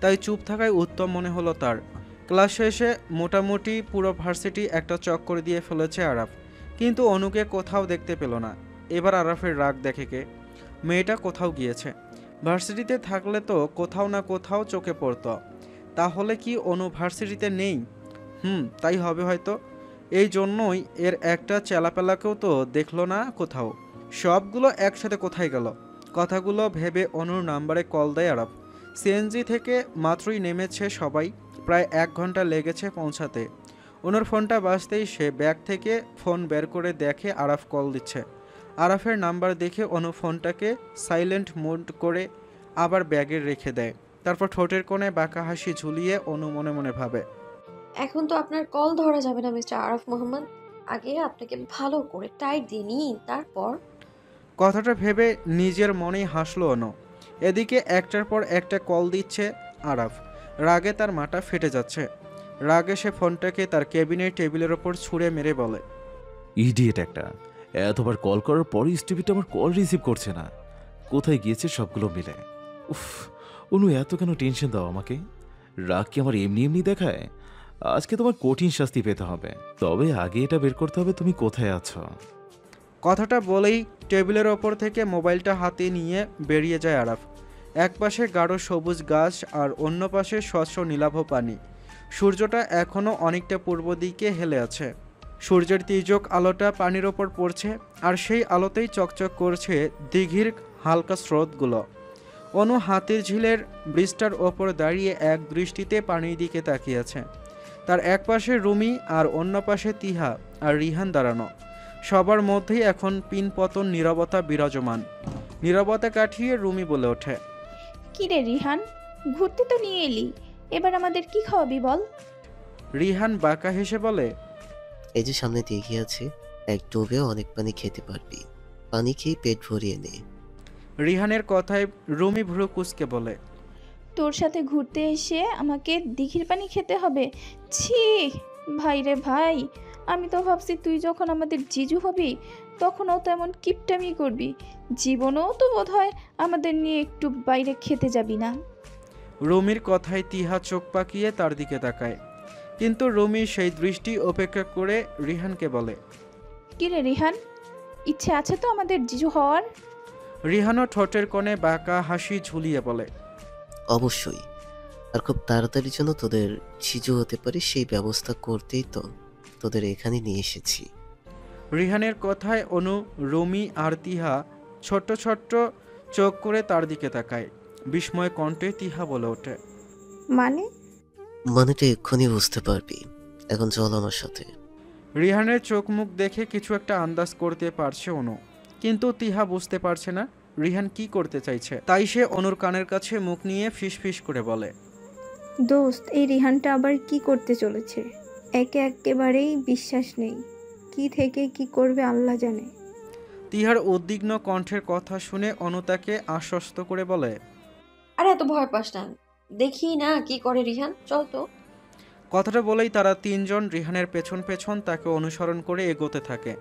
তাই চুপ থাকায় উত্তম মনে হলো তার। ক্লাস শেষে মোটামুটি পুরো ভার্সিটি একটা চক্কর দিয়ে ফেলেছে আরাফ, কিন্তু অনুকে কোথাও দেখতে পেল না। এবার আরাফের রাগ দেখে কে? মেয়েটা কোথাও গিয়েছে। ভার্সিটিতে থাকলে তো কোথাও না কোথাও চোখে পড়তো। তাহলে কি অনু ভার্সিটিতে নেই? তাই হবে হয়তো। এই জন্যই এর একটা চেলাপেলাকেও তো দেখলো না কোথাও। সবগুলো একসাথে কোথায় গেল? কথাগুলো ভেবে অনুর নাম্বারে কল দেয় আরাফ। সিএনজি থেকে মাত্রই নেমেছে সবাই, প্রায় 1 ঘন্টা লেগেছে পৌঁছাতে। অনুর ফোনটা বাজতেই সে ব্যাগ থেকে ফোন বের করে দেখে আরাফ কল দিচ্ছে। আরাফের নাম্বার দেখে অনু ফোনটাকে সাইলেন্ট মোড করে আবার ব্যাগে রেখে দেয়। তারপর ঠোঁটের কোণে বাঁকা হাসি ঝুলিয়ে অনু মনে মনে ভাবে, এখন তো আপনার কল ধরা যাবে না মিস্টার আরাফ মোহাম্মদ। আগে আপনাকে ভালো করে টাইট দিয়ে নিন, তারপর। কথাটা ভেবে নিজের মনেই হাসলো অনু। এদিকে একটার পর একটা কল দিচ্ছে আরাফ। রাগে তার মাথা ফেটে যাচ্ছে। রাগে সে ফোনটাকে তার কেবিনের টেবিলের ওপর ছুঁড়ে মেরে বলে, ইডিয়েট একটা! এতবার কল করার পরই স্টিভিটা আমার কল রিসিভ করছে না। কোথায় গিয়েছে সবগুলো মিলে? উফ, অনু এত কেন টেনশন দাও আমাকে? রাগ কি আমার এমনি এমনি দেখায়? আজকে তোমার কঠিন শাস্তি পেতে হবে। তবে আগে এটা বের করতে হবে তুমি কোথায় আছো। কথাটা বলেই টেবিলের ওপর থেকে মোবাইলটা হাতে নিয়ে বেরিয়ে যায় আরাফ। এক পাশে গাঢ় সবুজ গাছ আর অন্য পাশে স্বচ্ছ নীলাভ পানি। সূর্যটা এখনও অনেকটা পূর্ব দিকে হেলে আছে। সূর্যের তির্যক আলোটা পানির ওপর পড়ছে, আর সেই আলোতেই চকচক করছে দিঘির হালকা স্রোতগুলো। অনু হাতির ঝিলের ব্রিজটার ওপর দাঁড়িয়ে এক দৃষ্টিতে পানির দিকে তাকিয়ে আছে। তার এক পাশে রুমি আর অন্য পাশে তিহা আর রিহান দাঁড়ানো। সবার মধ্যেই এখন পিনপতন নীরবতা বিরাজমান। নীরবতা কাটিয়ে রুমি বলে ওঠে, কি রে রিহান, ঘুরতে তো নিয়ে এলি, এবার আমাদের কি খাওয়াবি বল? রিহান বাঁকা হেসে বলে, এই যে সামনে দিঘি আছে, এক ডোবে অনেক পানি খেতে পারবি। পানি খেয়ে পেট ভরিয়ে নে। রিহানের কথায় রুমি ভ্রু কুঁচকে বলে, তোর সাথে ঘুরতে এসে আমাকে দিঘির পানি খেতে হবে? ছি ভাই রে ভাই, আমি তো ভাবছি তুই যখন আমাদের জিজু হবি তখনও তো এমন কিপটামি করবি, জীবনেও তো বোধহয় আমাদের নিয়ে একটু বাইরে খেতে যাবি না। রুমির কথায় তিহা চোখ পাকিয়ে তার দিকে তাকায়, কিন্তু রুমি সেই দৃষ্টি উপেক্ষা করে রিহানকে বলে। কিরে রিহান, ইচ্ছে আছে তো আমাদের জিজু হওয়ার? রিহানও ঠোঁটের কোণে বাঁকা হাসি ঝুলিয়ে বলে, অবশ্যই, আর খুব তাড়াতাড়ি যেন তোদের ছিজু হতে পারে সেই ব্যবস্থা করতেই তো তোদের এখানে নিয়ে এসেছি। রিহানের কথায় অনু, রুমি আর তিহা ছোট্ট ছোট্ট চোখ করে তার দিকে তাকায়। বিস্ময় কণ্ঠে তিহা বলে ওঠে, মানে? মানেটা এক্ষুনি বুঝতে পারবি, এখন চল আমার সাথে। রিহানের চোখ মুখ দেখে কিছু একটা আন্দাজ করতে পারছে অনু, কিন্তু তিহা বুঝতে পারছে না রিহান কি করতে চাইছে। তাই সে অনুর কানের কাছে মুখ নিয়ে ফিসফিস করে বলে, দোস্ত, এই রিহানটা আবার কি করতে চলেছে? একেবারেই বিশ্বাস নেই। কি থেকে কি করবে আল্লাহ জানে। তিহার উদ্বিগ্ন কণ্ঠের কথা শুনে অনু তাকে আশ্বস্ত করে বলে, আরে এত ভয় পাস না, দেখি না কি করে রিহান, চল তো। কথাটা বলেই তারা তিনজন রিহানের পেছন পেছন তাকে অনুসরণ করে এগোতে থাকে।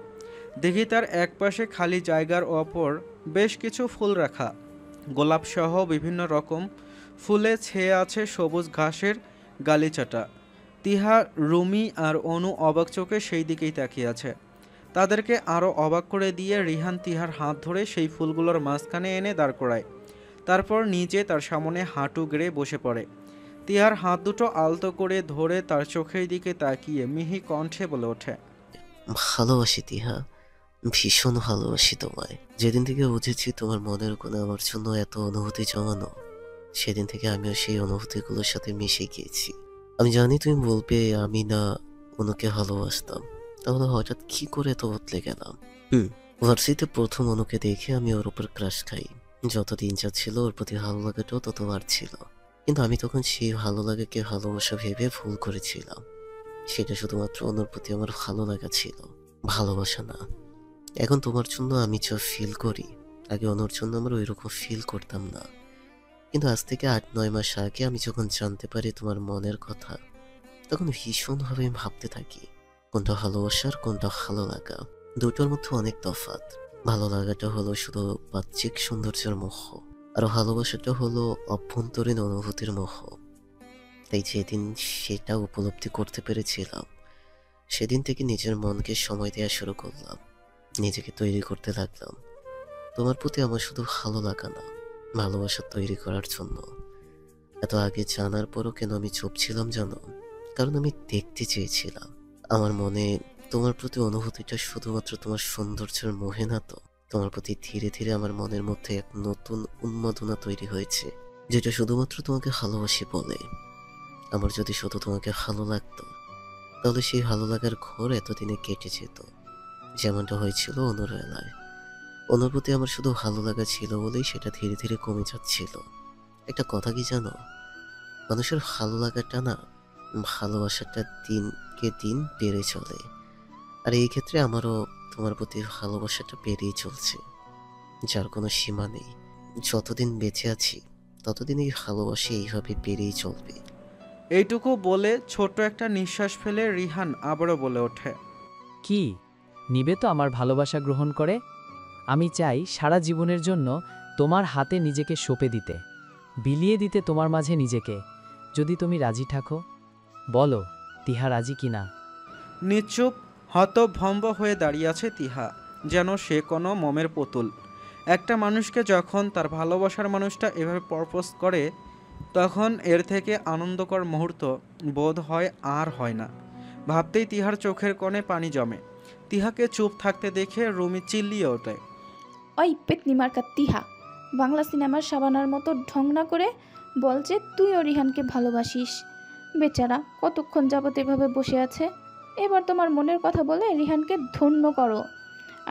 দেখি তার একপাশে খালি জায়গার ওপর বেশ কিছু ফুল রাখা, গোলাপসহ বিভিন্ন রকম ফুলে ছেয়ে আছে সবুজ ঘাসের গালিচাটা। তিহা, রুমি আর অনু অবাক চোখে সেই দিকেই তাকিয়ে আছে। তাদেরকে আরও অবাক করে দিয়ে রিহান তিহার হাত ধরে সেই ফুলগুলোর মাঝখানে এনে দাঁড় করায়, তারপর নিজে তার সামনে হাঁটু গেড়ে বসে পড়ে। তিহার হাত দুটো আলতো করে ধরে তার চোখের দিকে তাকিয়ে মিহি কণ্ঠে বলে ওঠে, ভালোবাসি তিহা, ভীষণ ভালোবাসি তোমায়। যেদিন থেকে বুঝেছি তোমার মনের কোণে আমার জন্য এত অনুভূতি জমানো, সেদিন থেকে আমিও সেই অনুভূতিগুলোর সাথে মিশে গিয়েছি। আমি জানি তুমি বলবে আমি না অনুকে ভালোবাসতাম, তাহলে হঠাৎ কি করে এত বদলে গেলাম। ভার্সিটিতে প্রথম অনুকে দেখে আমি ওর উপর ক্রাশ খাই। যত দিন যাচ্ছিল ওর প্রতি ভালো লাগাটাও তত বাড়ছিল, কিন্তু আমি তখন সেই ভালো লাগাকে ভালোবাসা ভেবে ভুল করেছিলাম। সেটা শুধুমাত্র অনুর প্রতি আমার ভালো লাগা ছিল, ভালোবাসা না। এখন তোমার জন্য আমি যা ফিল করি, আগে অনুর জন্য আমরা ওই রকম ফিল করতাম না। কিন্তু আজ থেকে 8-9 মাস আগে আমি যখন জানতে পারি তোমার মনের কথা, তখন ভীষণভাবে আমি ভাবতে থাকি কোনটা ভালোবাসার কোনটা ভালো লাগা। দুটোর মধ্যে অনেক তফাৎ। ভালো লাগাটা হলো শুধু বাহ্যিক সৌন্দর্যের মোহ, আর ভালোবাসাটা হলো অভ্যন্তরীণ অনুভূতির মোহ। তাই যেদিন সেটা উপলব্ধি করতে পেরেছিলাম, সেদিন থেকে নিজের মনকে সময় দেওয়া শুরু করলাম, নিজেকে তৈরি করতে লাগলাম তোমার প্রতি আমার শুধু ভালো লাগা না, ভালোবাসা তৈরি করার জন্য। এত আগে জানার পরও কেন আমি চুপ ছিলাম জানো? কারণ আমি দেখতে চেয়েছিলাম আমার মনে তোমার প্রতি অনুভূতিটা শুধুমাত্র তোমার সৌন্দর্যের মোহে না তো। তোমার প্রতি ধীরে ধীরে আমার মনের মধ্যে এক নতুন উন্মাদনা তৈরি হয়েছে, যেটা শুধুমাত্র তোমাকে ভালোবাসি বলে। আমার যদি শুধু তোমাকে ভালো লাগতো, তাহলে সেই ভালো লাগার ঘোর এতদিনে কেটে যেত, যেমনটা হয়েছিল অনুর বেলায়। অনুর প্রতি আমার শুধু ভালো লাগা ছিল বলেই সেটা ধীরে ধীরে কমে যাচ্ছিল। একটা কথা কি জানো, মানুষের ভালো লাগাটা না, ভালোবাসাটা দিনকে দিন বেড়ে চলে। আর এই ক্ষেত্রে আমারও তোমার প্রতি ভালোবাসাটা বেড়েই চলছে, যার কোনো সীমা নেই। যতদিন বেঁচে আছি ততদিন এই ভালোবাসা এইভাবে বেড়েই চলবে। এইটুকু বলে ছোট্ট একটা নিঃশ্বাস ফেলে রিহান আবারও বলে ওঠে, কি নিবে তো আমার ভালোবাসা গ্রহণ করে? আমি চাই সারা জীবনের জন্য তোমার হাতে নিজেকে সঁপে দিতে, বিলিয়ে দিতে তোমার মাঝে নিজেকে। যদি তুমি রাজি থাকো, বলো তিহা রাজি কিনা। নিশ্চুপ হতভম্ব হয়ে দাঁড়িয়ে আছে তিহা, যেন সে কোনো মোমের পুতুল। একটা মানুষকে যখন তার ভালোবাসার মানুষটা এভাবে প্রপোজ করে, তখন এর থেকে আনন্দকর মুহূর্ত বোধ হয় আর হয় না। ভাবতেই তিহার চোখের কোণে পানি জমে। তিহাকে চুপ থাকতে দেখে রুমি চিল্লিয়ে ওঠে, ওই পেতনি মার্কা তিহা, বাংলা সিনেমার সাবানার মতো ঢং না করে বল যে তুইও রিহানকে ভালোবাসিস। বেচারা কতক্ষণ যাবত এভাবে বসে আছে, এবার তোমার মনের কথা বলে রিহানকে ধন্য করো।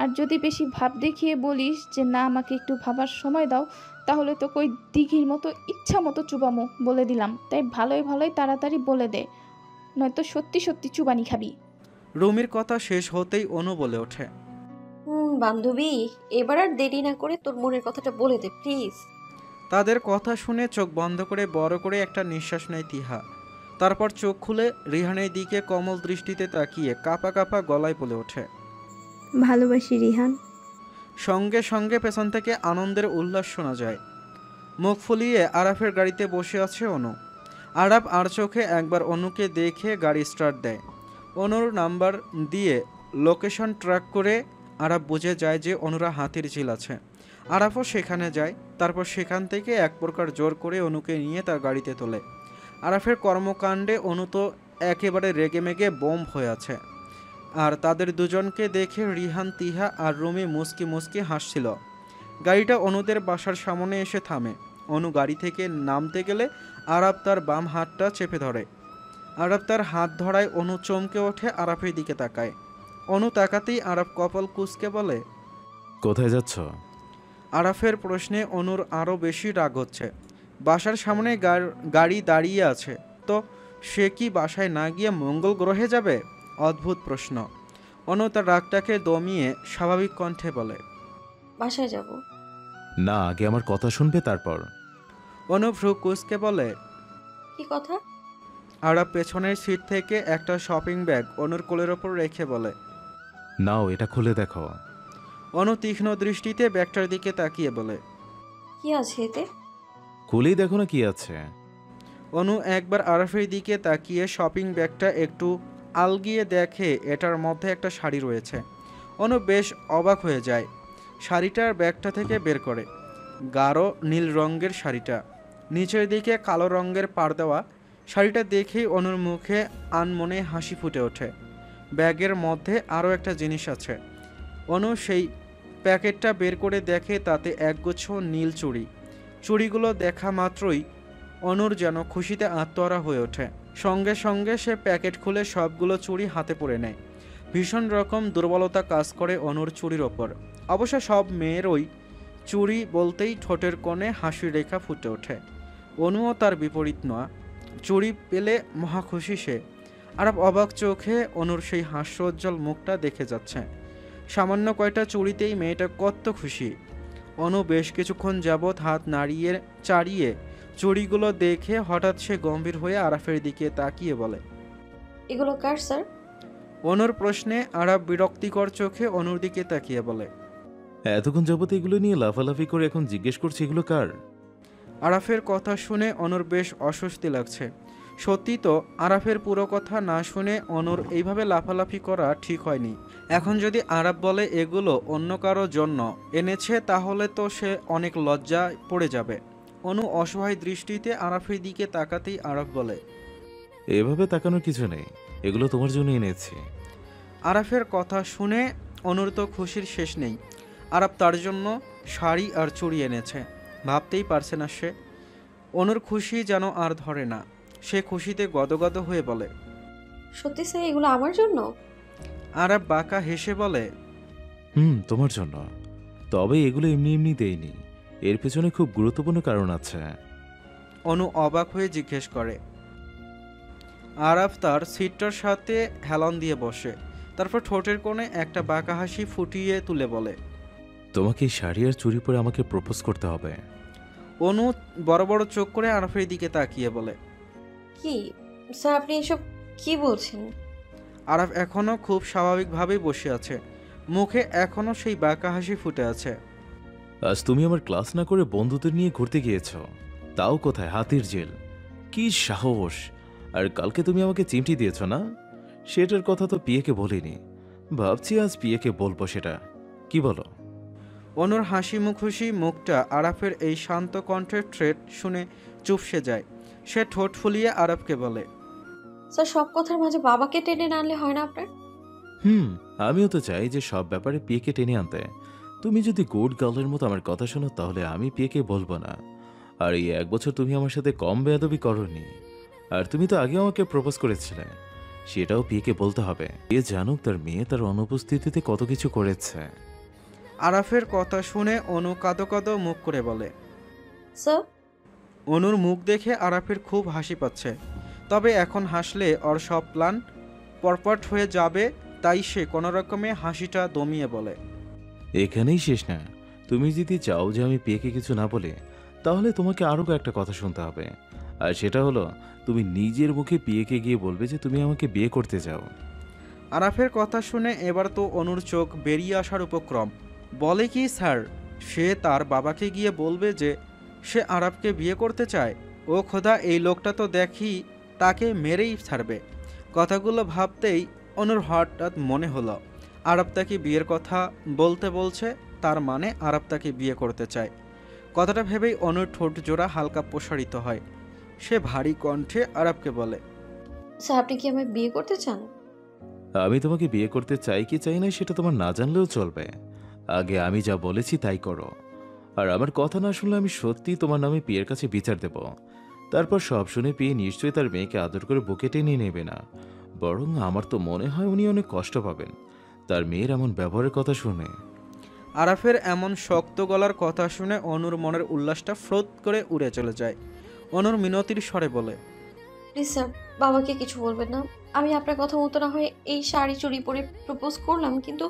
আর যদি বেশি ভাব দেখিয়ে বলিস যে না আমাকে একটু ভাবার সময় দাও, তাহলে তো কই দিঘির মতো ইচ্ছা মতো চুবামো, বলে দিলাম। তাই ভালোই ভালোই তাড়াতাড়ি বলে দে, নয়তো সত্যি সত্যি চুবানি খাবি। রুমির কথা শেষ হতেই অনু বলে ওঠে, বান্ধবী, এবার আর দেরি না করে তোর মনের কথাটা বলে দে প্লিজ। তাদের কথা শুনে চোখ বন্ধ করে বড় করে একটা নিঃশ্বাস নেয় তিহা। তারপর চোখ খুলে রিহানের দিকে কমল দৃষ্টিতে তাকিয়ে কাঁপা কাঁপা গলায় বলে ওঠে, ভালোবাসি রিহান। সঙ্গে সঙ্গে পেছন থেকে আনন্দের উল্লাস শোনা যায়। মুখ ফুলিয়ে আরাফের গাড়িতে বসে আছে অনু। আরাফ আর চোখে একবার অনুকে দেখে গাড়ি স্টার্ট দেয়। অনুর নাম্বার দিয়ে লোকেশন ট্র্যাক করে আরাফ বুঝে যায় যে অনুরা হাতির ঝিল আছে। আরাফও সেখানে যায়। তারপর সেখান থেকে এক প্রকার জোর করে অনুকে নিয়ে তার গাড়িতে তোলে। আরাফের কর্মকাণ্ডে অনু তো একেবারে রেগেমেগে বোম হয়ে আছে। আর তাদের দুজনকে দেখে রিহান, তিহা আর রুমি মুস্কি মুস্কি হাসছিল। গাড়িটা অনুদের বাসার সামনে এসে থামে। অনু গাড়ি থেকে নামতে গেলে আরাফ তার বাম হাতটা চেপে ধরে। আরাফ তার হাত ধরায় অনু চমকে ওঠে, আরাফের দিকে তাকায়। অনু তাকাতেই আরাফ কপাল কুঁচকে বলে, কোথায় যাচ্ছ? আরাফের প্রশ্নে অনুর আরও বেশি রাগ হচ্ছে। বাসার সামনে গাড়ি দাঁড়িয়ে আছে, তো সে কি বাসায় না গিয়ে মঙ্গল গ্রহে যাবে? অদ্ভুত প্রশ্ন। অনু তার রাগটাকে দমিয়ে স্বাভাবিক কণ্ঠে বলে, বাসায় যাব। না, আগে আমার কথা শুনবে তারপর। অনু ভ্রু কুঁচকে বলে, কি কথা? আরাফ পেছনের সিট থেকে একটা শপিং ব্যাগ অনুর কোলের ওপর রেখে বলে, নাও, এটা খুলে দেখো। অনু তীক্ষ্ণ দৃষ্টিতে ব্যাগটার দিকে তাকিয়ে বলে, কি আছে এতে? খুলেই দেখো না কি আছে। অনু একবার আরাফের দিকে তাকিয়ে শপিং ব্যাগটা একটু আলগিয়ে দেখে এটার মধ্যে একটা শাড়ি রয়েছে। অনু বেশ অবাক হয়ে যায়। শাড়িটার ব্যাগটা থেকে বের করে। গাঢ় নীল রঙের শাড়িটা, নিচের দিকে কালো রঙের পাড় দেওয়া। শাড়িটা দেখেই অনুর মুখে আনমনে হাসি ফুটে ওঠে। ব্যাগের মধ্যে আরও একটা জিনিস আছে। অনু সেই প্যাকেটটা বের করে দেখে তাতে একগুচ্ছ নীল চুড়ি। চুড়িগুলো দেখা মাত্রই অনুর যেন খুশিতে আত্মহারা হয়ে ওঠে। সঙ্গে সঙ্গে সে প্যাকেট খুলে সবগুলো চুড়ি হাতে পরে নেয়। ভীষণ রকম দুর্বলতা কাজ করে অনুর চুড়ির ওপর। অবশ্য সব মেয়েরই চুড়ি বলতেই ঠোঁটের কোণে হাসির রেখা ফুটে ওঠে। অনুও তার বিপরীত নয়। চুড়ি পেলে মহা খুশি সে। আরাফ অবাক চোখে অনুর সেই হাস্যোজ্জ্বল মুখটা দেখে যাচ্ছে। সামান্য কয়টা চুড়িতেই মেয়েটা কত খুশি। অনু বেশ কিছুক্ষণ যাবৎ হাত নাড়িয়ে চাড়িয়ে চুড়িগুলো দেখে হঠাৎ সে গম্ভীর হয়ে আরাফের দিকে তাকিয়ে বলে, এগুলো কার স্যার? অনুর প্রশ্নে আরাফ বিরক্তিকর চোখে অনুর দিকে তাকিয়ে বলে, এতক্ষণ যাবত এগুলো নিয়ে লাফালাফি করে এখন জিজ্ঞেস করছি এগুলো কার? আরাফের কথা শুনে অনুর বেশ অস্বস্তি লাগছে। সত্যি তো আরাফের পুরো কথা না শুনে অনুর এইভাবে লাফালাফি করা ঠিক হয়নি। এখন যদি আরাফ বলে এগুলো অন্য কারো জন্য এনেছে, তাহলে তো সে অনেক লজ্জায় পড়ে যাবে। অনু অসহায় দৃষ্টিতে আরাফের দিকে তাকাতেই আরাফ বলে, এভাবে তাকানোর কিছু নেই, এগুলো তোমার জন্য এনেছি। আরাফের কথা শুনে অনুর তো খুশির শেষ নেই। আরাফ তার জন্য শাড়ি আর চুড়ি এনেছে, ভাবতেই পারছে না সে। অনুর খুশি যেন আর ধরে না। সে খুশিতে গদগদ হয়ে বলে, সত্যি স্যার, এগুলো আমার জন্য? আরাফ বাঁকা হেসে বলে, তোমার জন্য। তবে এগুলো এমনি এমনি দেইনি, এর পেছনে খুব গুরুত্বপূর্ণ কারণ আছে। অনু অবাক হয়ে জিজ্ঞেস করে। আরাফ তার সিটটার সাথে হেলান দিয়ে বসে। তারপর ঠোঁটের কোণে একটা বাঁকা হাসি ফুটিয়ে তুলে বলে, তোমাকে এই শাড়ি আর চুরি পরে আমাকে প্রপোজ করতে হবে। অনু বড় বড় চোখ করে আরাফের দিকে তাকিয়ে বলে, কি স্যার, আপনি এসব কি বলছেন? আরাফ এখনও খুব স্বাভাবিকভাবেই বসে আছে। মুখে এখনও সেই বাঁকা হাসি ফুটে আছে। আজ তুমি আমার ক্লাস না করে বন্ধুদের নিয়ে ঘুরতে গিয়েছ, তাও কোথায়? হাতির জেল। কি সাহস! আর কালকে তুমি আমাকে চিমটি দিয়েছ না, সেটার কথা তো পিয়েকে বলিনি। ভাবছি আজ পিয়েকে বলবো সেটা। কি বলো? অনুর হাসি মুখোশি মুখটা আরাফের এই শান্ত কণ্ঠের থ্রেট শুনে চুপসে যায়। সে ঠোঁট ফুলিয়ে আরাফকে বলে, স্যার, সব কথার মাঝে বাবাকে টেনে না আনলে হয় না আপনার? আমিও তো চাই যে সব ব্যাপারে পিয়েকে টেনে আনতে। তুমি যদি গুড গার্লের মতো আমার কথা শোনো, তাহলে আমি পিয়েকে বলবো না। আর এই 1 বছর তুমি আমার সাথে কম বেয়াদবি করনি। আর তুমি তো আগে আমাকে প্রপোজ করেছিলে, সেটাও পিয়েকে বলতে হবে। এ জানুক তার মেয়ে তার অনুপস্থিতিতে কত কিছু করেছে। আরাফের কথা শুনে অনু কাঁদো কাঁদো মুখ করে বলে। স্যার, অনুর মুখ দেখে আরাফের খুব হাসি পাচ্ছে, তবে এখন হাসলে ওর সব প্ল্যান পরপট হয়ে যাবে, তাই সে কোনো রকমে হাসিটা দমিয়ে বলে। এখানেই শেষ না। তুমি যদি চাও যে আমি পিয়েকে কিছু না বলে, তাহলে তোমাকে আরও একটা কথা শুনতে হবে। আর সেটা হলো, তুমি নিজের মুখে পিয়েকে গিয়ে বলবে যে তুমি আমাকে বিয়ে করতে চাও। আরাফের কথা শুনে এবার তো অনুর চোখ বেরিয়ে আসার উপক্রম। বলে কি স্যার, সে তার বাবাকে গিয়ে বলবে যে সে আরাফকে বিয়ে করতে চায়? ও খোদা, এই লোকটা তো দেখি তাকে মেরেই ছাড়বে। কথাগুলো ভাবতেই অনুর হঠাৎ মনে হলো আরাফ তাকে বিয়ের কথা বলতে বলছে, তার মানে আরাফ তাকে বিয়ে করতে চায়। কথাটা ভেবেই অনুর ঠোঁট জোড়া হালকা প্রসারিত হয়। সে ভারী কণ্ঠে আরাফকে বলে, স্যার আপনি কি আমায় বিয়ে করতে চান? আমি তোমাকে বিয়ে করতে চাই কি চাই না সেটা তোমার না জানলেও চলবে। আগে আমি যা বলেছি তাই করো। আর আমার কথা না শুনলে আমি সত্যি তোমার নামে পিয়ের কাছে বিচার দেব। তারপর সব শুনে পিয়ে নিশ্চয়ই তার মেয়েকে আদর করে বুকে টেনে নেবে না, বরং আমার তো মনে হয় উনি অনেক কষ্ট পাবেন তার মেয়ের এমন ব্যবহারের কথা শুনে। আরাফের এমন শক্ত গলার কথা শুনে অনুর মনের উল্লাসটা ফ্রোত করে উড়ে চলে যায়। অনুর মিনতির স্বরে বলে, প্লিজ স্যার, বাবাকে কিছু বলবেন না। আমি আপনার কথা মতো না হয়ে এই শাড়ি চুড়ি পরে প্রপোজ করলাম, কিন্তু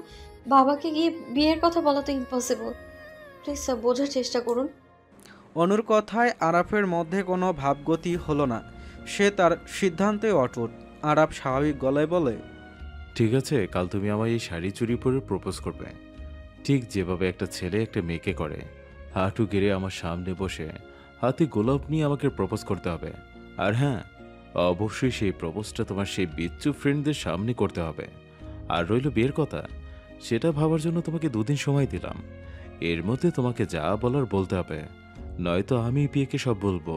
বাবাকে গিয়ে বিয়ের কথা বলা তো ইম্পসিবল। প্লিজ স্যার, বোঝার চেষ্টা করুন। অনুর কথায় আরাফের মধ্যে কোনো ভাবগতি হলো না। সে তার সিদ্ধান্তে অটুট। আরাফ স্বাভাবিক গলায় বলে, ঠিক আছে, কাল তুমি আমায় এই শাড়ি চুরি পরে প্রপোজ করবে, ঠিক যেভাবে একটা ছেলে একটা মেয়েকে করে। হাঁটু গেড়ে আমার সামনে বসে হাতে গোলাপ নিয়ে আমাকে প্রপোজ করতে হবে। আর হ্যাঁ, অবশ্যই সেই প্রপোজটা তোমার সেই বিচ্ছু ফ্রেন্ডদের সামনে করতে হবে। আর রইল বিয়ের কথা, সেটা ভাবার জন্য তোমাকে 2 দিন সময় দিলাম। এর মধ্যে তোমাকে যা বলার বলতে হবে, নয়তো আমি বিয়েকে সব বলবো।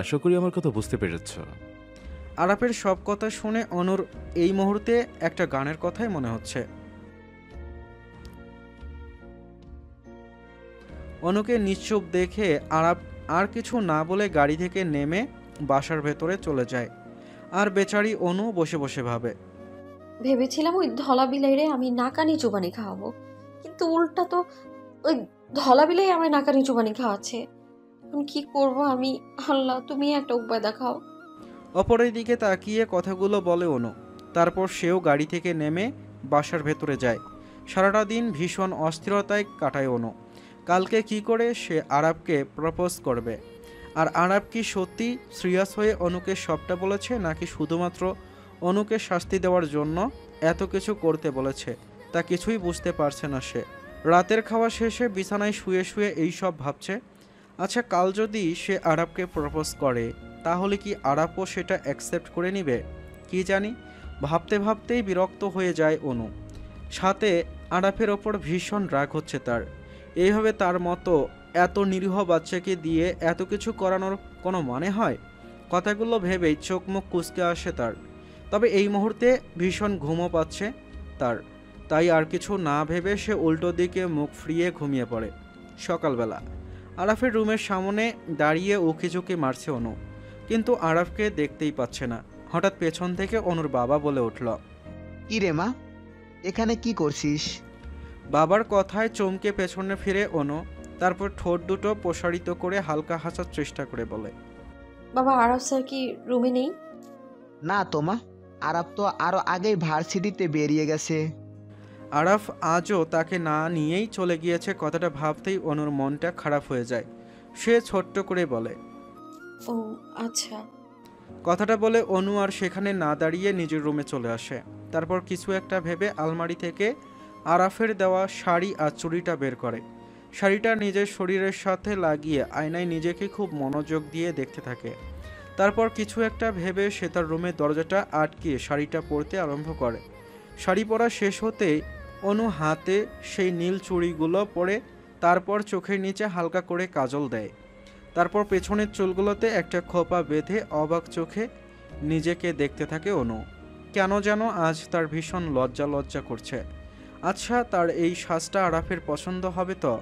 আশা করি আমার কথা বুঝতে পেরেছ। আরাফের সব কথা শুনে অনুর এই মুহূর্তে একটা গানের কথাই মনে হচ্ছে। অনুকে নিশ্চুপ দেখে আরাফ আর কিছু না বলে গাড়ি থেকে নেমে বাসার ভেতরে চলে যায়। আর বেচারি অনু বসে বসে ভাবে, ভেবেছিলাম ওই ধলা বিলাইরে আমি নাকানি চুবানি খাওয়াবো, কিন্তু উল্টা তো ওই ধলা বিলাই আমায় নাকানি চুবানি খাওয়াচ্ছে। এখন কি করব আমি? আল্লাহ, তুমি একটা উপায় দেখাও। অপরের দিকে তাকিয়ে কথাগুলো বলে অনু। তারপর সেও গাড়ি থেকে নেমে বাসার ভেতরে যায়। সারাটা দিন ভীষণ অস্থিরতায় কাটায় অনু। কালকে কি করে সে আরাবকে প্রপোজ করবে। আর আরাব কি সত্যি সিরিয়াস হয়ে অনুকে সবটা বলেছে, নাকি শুধুমাত্র অনুকে শাস্তি দেওয়ার জন্য এত কিছু করতে বলেছে, তা কিছুই বুঝতে পারছে না সে। রাতের খাওয়া শেষে বিছানায় শুয়ে শুয়ে এই সব ভাবছে। আচ্ছা, কাল যদি সে আরাবকে প্রপোজ করে, তাহলে কি আরাবও সেটা অ্যাকসেপ্ট করে নিবে? কি জানি, ভাবতে ভাবতেই বিরক্ত হয়ে যায় অনু। সাথে আরাফের ওপর ভীষণ রাগ হচ্ছে তার। এইভাবে তার মতো এত নিরীহ বাচ্চাকে দিয়ে এত কিছু করানোর কোনো মানে হয়? কথাগুলো ভেবেই চোখ মুখ কুঁচকে আসে তার। তবে এই মুহূর্তে ভীষণ ঘুমও পাচ্ছে তার, তাই আর কিছু না ভেবে সে উল্টো দিকে মুখ ফিরিয়ে ঘুমিয়ে পড়ে। সকালবেলা আরাফের রুমের সামনে দাঁড়িয়ে উকিঝুঁকি মারছে অনু, কিন্তু আরাফকে দেখতেই পাচ্ছে না। হঠাৎ পেছন থেকে অনুর বাবা বলে উঠল, কি রে মা, এখানে কি করছিস? বাবার কথায় চমকে পেছনে ফিরে অনু, তারপর ঠোঁট দুটো প্রসারিত করে হালকা হাসার চেষ্টা করে বলে, বাবা, আরব স্যার কি রুমে নেই? না তো মা, আরাব তো আরো আগেই ভার্সিটিতে বেরিয়ে গেছে। আরাফ আজও তাকে না নিয়েই চলে গিয়েছে। কথাটা ভাবতেই অনুর মনটা খারাপ হয়ে যায়। সে ছোট্ট করে বলে, ও আচ্ছা। কথাটা বলে অনু আর সেখানে না দাঁড়িয়ে নিজের রুমে চলে আসে। তারপর কিছু একটা ভেবে আলমারি থেকে আরাফের দেওয়া শাড়ি আর চুড়িটা বের করে। শাড়িটা নিজের শরীরের সাথে লাগিয়ে আয়নায় নিজেকে খুব মনোযোগ দিয়ে দেখতে থাকে। তারপর কিছু একটা ভেবে সে তার রুমের দরজাটা আটকিয়ে শাড়িটা পরতে আরম্ভ করে। শাড়ি পরা শেষ হতেই অনু হাতে সেই নীল চুড়িগুলো পরে তারপর চোখের নিচে হালকা করে কাজল দেয়। তারপর পেছনের চুলগুলোতে একটা খোপা বেঁধে অবাক চোখে নিজেকে দেখতে থাকে অনু। কেন যেন আজ তার ভীষণ লজ্জা লজ্জা করছে। আচ্ছা, তার এই সাজটা আরাফের পছন্দ হবে তো?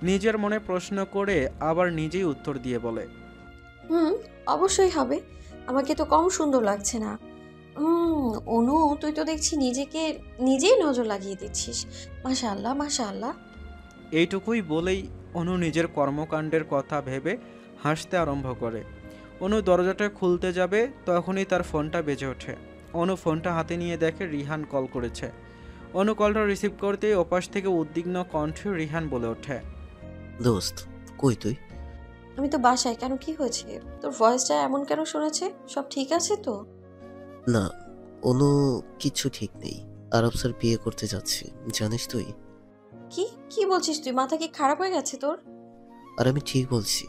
নিজের মনে প্রশ্ন করে আবার নিজেই উত্তর দিয়ে বলে, অবশ্যই হবে। আমাকে তো কম সুন্দর লাগছে না। অনু, তুই তো দেখছি নিজেকে নিজেই নজর লাগিয়ে দিচ্ছিস। মাশাআল্লাহ, মাশাআল্লাহ। এইটুকুই বলেই অনু নিজের কর্মকাণ্ডের কথা ভেবে হাসতে আরম্ভ করে। অনু দরজাটা খুলতে যাবে, তখনই তার ফোনটা বেজে ওঠে। অনু ফোনটা হাতে নিয়ে দেখে রিহান কল করেছে। অনু কলটা রিসিভ করতেই ওপাশ থেকে উদ্বিগ্ন কণ্ঠে রিহান বলে ওঠে, দোস্ত, কই তুই? আমি তো বাসায়। কেন, কি হয়েছে? তোর ভয়েসটা এমন কেন শুনেছে? সব ঠিক আছে তো? না, অনু, কিচ্ছু ঠিক নেই। আরব স্যার বিয়ে করতে যাচ্ছে, জানিস তুই? কি কি বলছিস তুই? মাথা কি খারাপ হয়ে গেছে তোর? আর আমি ঠিক বলছি।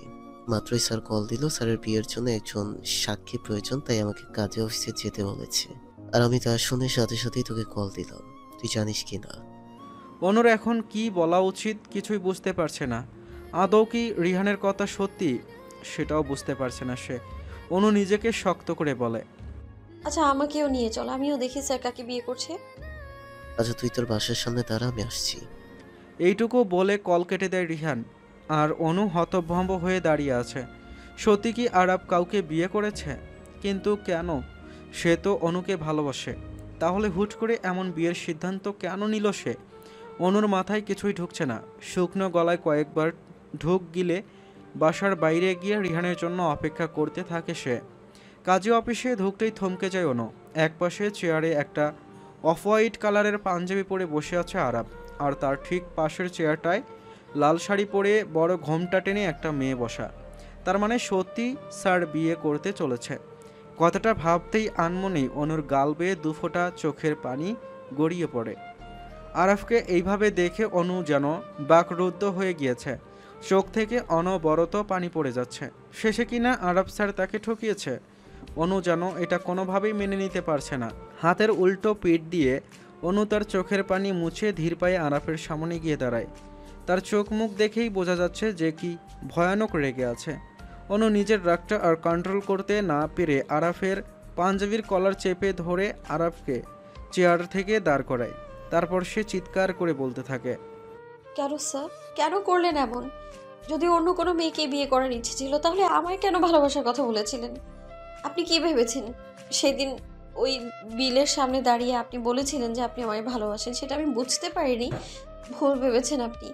মাত্রই স্যার কল দিল, স্যারের বিয়ের জন্য একজন সাক্ষী প্রয়োজন, তাই আমাকে কাজে অফিসে যেতে বলেছে। আর আমি তা শুনে সাথে সাথেই তোকে কল দিলাম। তুই জানিস কি না? অনুর এখন কি বলা উচিত কিছুই বুঝতে পারছে না। আদৌ কি রিহানের কথা সত্যি, সেটাও বুঝতে পারছে না সে। অনু নিজেকে শক্ত করে বলে, আচ্ছা, আমাকেও নিয়ে চল, আমিও দেখি স্যার কাকে বিয়ে করছে। আচ্ছা, তুই তোর বাসার সামনে দাঁড়া, আমি আসছি। এইটুকু বলে কল কেটে দেয় রিহান। আর অনু হতভম্ব হয়ে দাঁড়িয়ে আছে। সত্যি কি আরব কাউকে বিয়ে করেছে? কিন্তু কেন? সে তো অনুকে ভালোবাসে। তাহলে হুট করে এমন বিয়ের সিদ্ধান্ত কেন নিল সে? অনুর মাথায় কিছুই ঢুকছে না। শুকনো গলায় কয়েকবার ঢুক গিলে বাসার বাইরে গিয়ে রিহানের জন্য অপেক্ষা করতে থাকে সে। কাজী অফিসে ঢুকতেই থমকে যায় অনু। একপাশে চেয়ারে একটা অফ হোয়াইট কালারের পাঞ্জাবি পরে বসে আছে আরব, আর তার ঠিক পাশের চেয়ারটায় লাল শাড়ি পরে বড় ঘোমটা টেনে একটা মেয়ে বসা। তার মানে সত্যি স্যার বিয়ে করতে চলেছে। কথাটা ভাবতেই আনমনেই অনুর গাল বেয়ে দুফোঁটা চোখের পানি গড়িয়ে পড়ে। আরাফকে এইভাবে দেখে অনু যেন বাকরুদ্ধ হয়ে গিয়েছে। চোখ থেকে অনবরত পানি পড়ে যাচ্ছে। শেষে কিনা আরব স্যার তাকে ঠকিয়েছে। অনু যেন এটা কোনোভাবেই মেনে নিতে পারছে না। হাতের উল্টো পিঠ দিয়ে অনু তার চোখের পানি মুছে ধীর পায়ে আরাফের সামনে গিয়ে দাঁড়ায়। তার চোখ মুখ দেখেই বোঝা যাচ্ছে যে কি ভয়ানক রেগে আছে। অনু নিজের রাগটা আর কন্ট্রোল করতে না পেরে আরাফের পাঞ্জাবির কলার চেপে ধরে আরাফকে চেয়ার থেকে দাঁড় করায়। তারপর সে চিৎকার করে বলতে থাকে, কেন স্যার, কেন করলেন এমন? যদি অন্য কোনো মেয়েকে বিয়ে করার ইচ্ছে ছিল তাহলে আমায় কেন ভালোবাসার কথা বলেছিলেন? আপনি কি ভেবেছেন সেদিন ওই বিলের সামনে দাঁড়িয়ে আপনি বলেছিলেন যে আপনি আমায় ভালোবাসেন? সেটা আমি বুঝতে পারিনি। ভুল ভেবেছেন আপনি।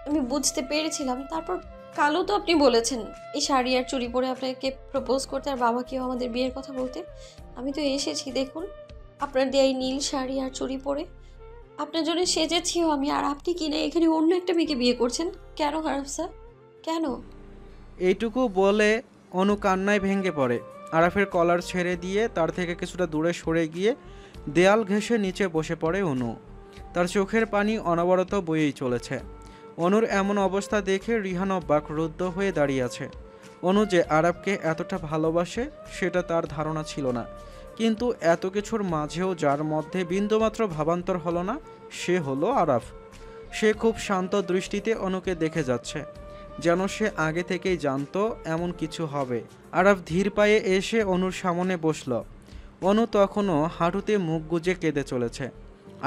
আমি বুঝতে পেরেছিলাম। তারপর কালও তো আপনি বলেছেন এই শাড়ি আর চুড়ি পরে আপনাকে প্রপোজ করতে, আর বাবাকেও আমাদের বিয়ের কথা বলতে। আমি তো এসেছি, দেখুন, আপনার দেয়া এই নীল শাড়ি আর চুড়ি পরে আপনার জন্য সেজেছিও আমি। আর আপনি কিনা এখানে অন্য একটা মেয়েকে বিয়ে করছেন। কেন হারাম স্যার, কেন? এইটুকু বলে অনু কান্নায় ভেঙে পড়ে। আরাফের কলার ছেড়ে দিয়ে তার থেকে কিছুটা দূরে সরে গিয়ে দেয়াল ঘেঁষে নিচে বসে পড়ে অনু। তার চোখের পানি অনবরত বয়েই চলেছে। অনুর এমন অবস্থা দেখে রিহান বাকরুদ্ধ হয়ে দাঁড়িয়ে আছে। অনু যে আরাফকে এতটা ভালোবাসে সেটা তার ধারণা ছিল না। কিন্তু এত কিছুর মাঝেও যার মধ্যে বিন্দুমাত্র ভাবান্তর হলো না, সে হলো আরাফ। সে খুব শান্ত দৃষ্টিতে অনুকে দেখে যাচ্ছে, যেন সে আগে থেকেই জানতো এমন কিছু হবে। আরাফ ধীর পায়ে এসে অনুর সামনে বসল। অনু তখনও হাঁটুতে মুখ গুজে কেঁদে চলেছে।